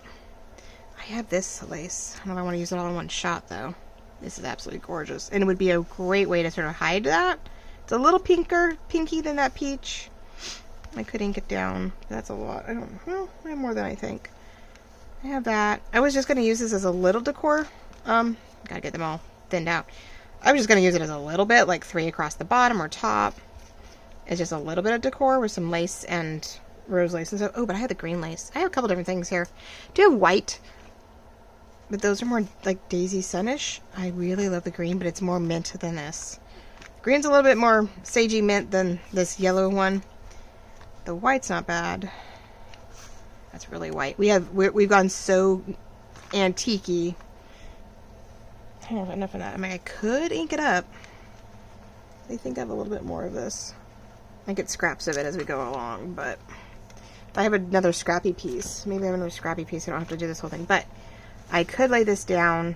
I have this lace. I don't know if I want to use it all in one shot, though. This is absolutely gorgeous, and it would be a great way to sort of hide that. It's a little pinky than that peach. I could ink it down. That's a lot. I have more than I think. I have that. I was just going to use this as a little decor. Gotta get them all thinned out. I was just going to use it as a little bit, like 3 across the bottom or top. It's just a little bit of decor with some lace and rose lace and stuff. Oh, but I have the green lace. I have a couple different things here. Do you have white? But those are more like Daisy Sunish. I really love the green, but it's more mint than this. Green's a little bit more sagey mint than this yellow one. The white's not bad. That's really white. We've gone so antique-y. I don't have enough of that. I mean, I could ink it up. I think I have a little bit more of this. I get scraps of it as we go along, but if I have another scrappy piece, maybe I have another scrappy piece, I don't have to do this whole thing, but I could lay this down,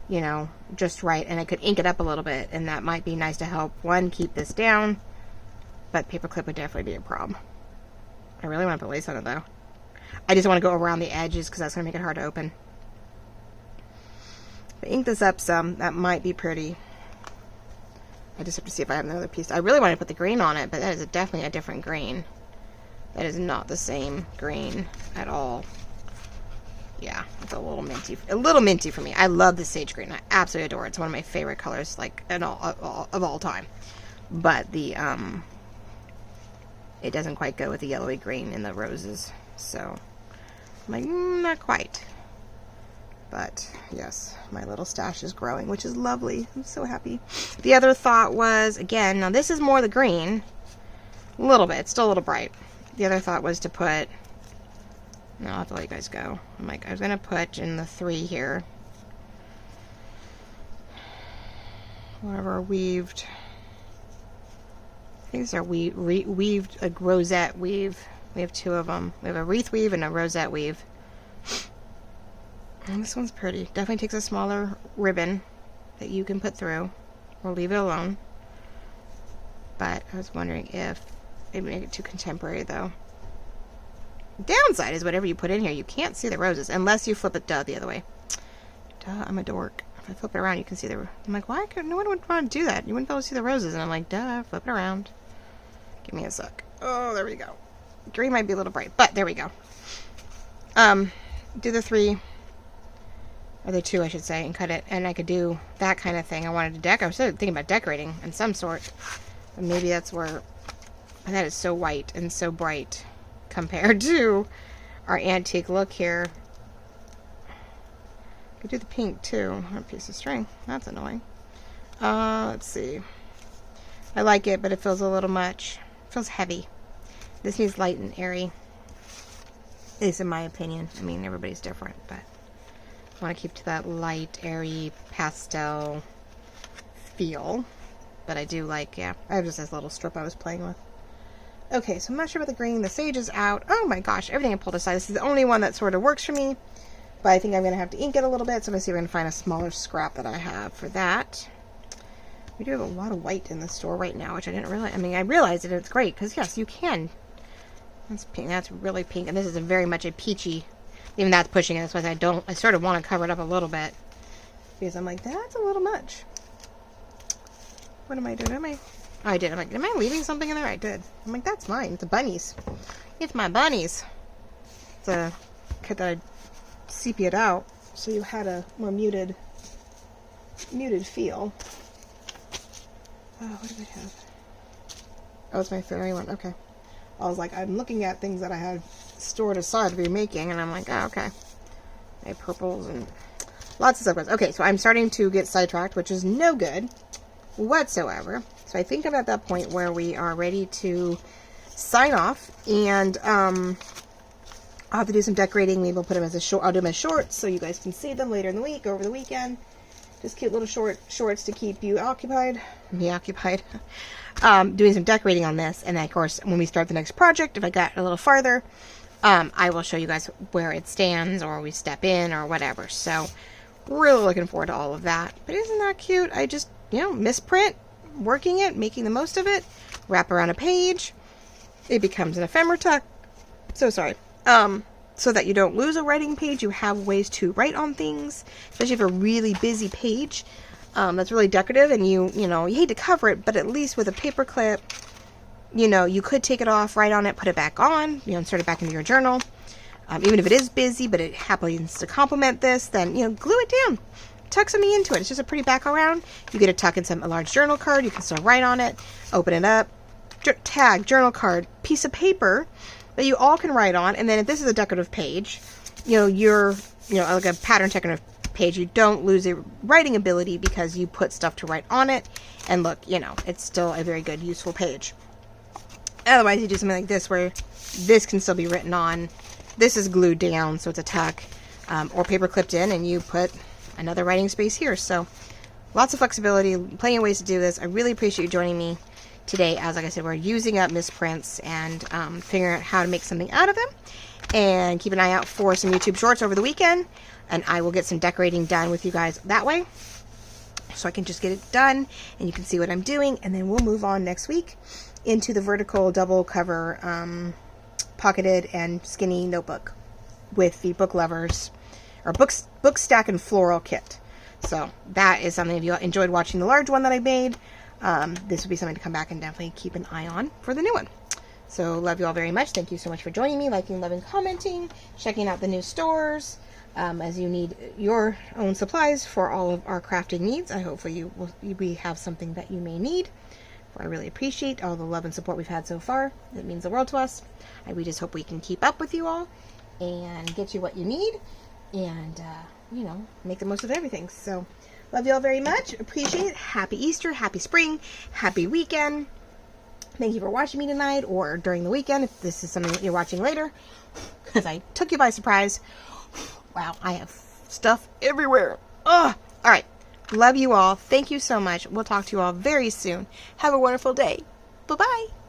you know, just right, and I could ink it up a little bit, and that might be nice to help, one, keep this down, but paperclip would definitely be a problem. I really want to put lace on it, though. I just want to go around the edges, because that's going to make it hard to open. If I ink this up some, that might be pretty. I just have to see if I have another piece. I really want to put the green on it, but that is definitely a different green. That is not the same green at all. Yeah, it's a little minty for me. I love the sage green. I absolutely adore it. It's one of my favorite colors, like, of all time. But the, it doesn't quite go with the yellowy green in the roses. So, I'm like, not quite. But, yes, my little stash is growing, which is lovely. I'm so happy. The other thought was, again, now this is more the green. A little bit. It's still a little bright. The other thought was to put... No, I'll have to let you guys go. I'm like, I was going to put in the 3 here. Whatever, weaved... I think these are weaved, a rosette weave. We have 2 of them. We have a wreath weave and a rosette weave. And this one's pretty. Definitely takes a smaller ribbon that you can put through, or leave it alone. But I was wondering if it would make it too contemporary, though. Downside is whatever you put in here, you can't see the roses unless you flip it the other way. Duh, I'm a dork. If I flip it around, you can see the... I'm like, why? No one would want to do that. You wouldn't be able to see the roses. And I'm like, duh, flip it around. Give me a sec. Oh, there we go. Green might be a little bright, but there we go. Do the 3... or the 2, I should say, and cut it, and I could do that kind of thing. I wanted to I was thinking about decorating in some sort, and maybe that's where, and that is so white and so bright compared to our antique look here. I could do the pink too. A piece of string. That's annoying. Let's see. I like it, but it feels a little much. It feels heavy. This needs light and airy. At least in my opinion. I mean, everybody's different, but I want to keep to that light, airy, pastel feel. But I do like, yeah, I have just this little strip I was playing with. Okay, so I'm not sure about the green. The sage is out. Oh my gosh, everything I pulled aside. This is the only one that sort of works for me. But I think I'm going to have to ink it a little bit. So I'm going to see if I can find a smaller scrap that I have for that. We do have a lot of white in the store right now, which I didn't realize. I mean, I realized it. It's great because, yes, you can. That's pink. That's really pink. And this is very much a peachy. Even that's pushing it. That's why I sort of want to cover it up a little bit. Because I'm like, that's a little much. What am I doing? Oh, I did. I'm like, am I leaving something in there? I did. I'm like, that's mine. It's the bunnies. It's my bunnies. It's a kit that I sepiaed out. So you had a more muted feel. Oh, what did I have? Oh, it's my fairy one. Okay. I was like, I'm looking at things that I had stored aside to be making, and I'm like, oh, okay. I have purples and lots of stuff. Okay, so I'm starting to get sidetracked, which is no good whatsoever. So I think I'm at that point where we are ready to sign off, and I'll have to do some decorating. Maybe we'll put them as a short. I'll do them as shorts so you guys can see them later in the week, over the weekend. Just cute little shorts to keep you occupied. Me occupied. Doing some decorating on this, and then of course when we start the next project, if I got a little farther, I will show you guys where it stands, or we step in, or whatever. So really looking forward to all of that. But isn't that cute? I just, you know, misprint, working it, making the most of it, wrap around a page, it becomes an ephemera. So sorry. So that you don't lose a writing page, you have ways to write on things, especially if you have a really busy page that's really decorative, and you hate to cover it, but at least with a paper clip, you know, you could take it off, write on it, put it back on, insert it back into your journal. Even if it is busy, but it happens to complement this, then, glue it down. Tuck something into it. It's just a pretty back around. You get to tuck in a large journal card. You can still write on it, open it up, tag, journal card, piece of paper that you all can write on. And then if this is a decorative page, you're, like a pattern decorative page, you don't lose your writing ability because you put stuff to write on it. And look, it's still a very good, useful page. Otherwise, you do something like this where this can still be written on, This is glued down, so it's a tuck, or paper clipped in, and you put another writing space here. So lots of flexibility, plenty of ways to do this. I really appreciate you joining me today. As like I said, we're using up misprints and figuring out how to make something out of them. And keep an eye out for some YouTube shorts over the weekend, and I will get some decorating done with you guys that way, so I can just get it done and you can see what I'm doing. And then we'll move on next week into the vertical double cover pocketed and skinny notebook with the book lovers or book stack and floral kit. So that is something, if you enjoyed watching the large one that I made, this would be something to come back and definitely keep an eye on for the new one. So love you all very much. Thank you so much for joining me, liking, loving, commenting, checking out the new stores. As you need your own supplies for all of our crafting needs, hopefully we have something that you may need. I really appreciate all the love and support we've had so far. It means the world to us. We just hope we can keep up with you all and get you what you need, and you know, make the most of everything. So love you all very much. Appreciate it. Happy Easter, happy spring, happy weekend. Thank you for watching me tonight or during the weekend if this is something that you're watching later, because I took you by surprise. Wow, I have stuff everywhere. Ugh. All right. Love you all. Thank you so much. We'll talk to you all very soon. Have a wonderful day. Bye-bye.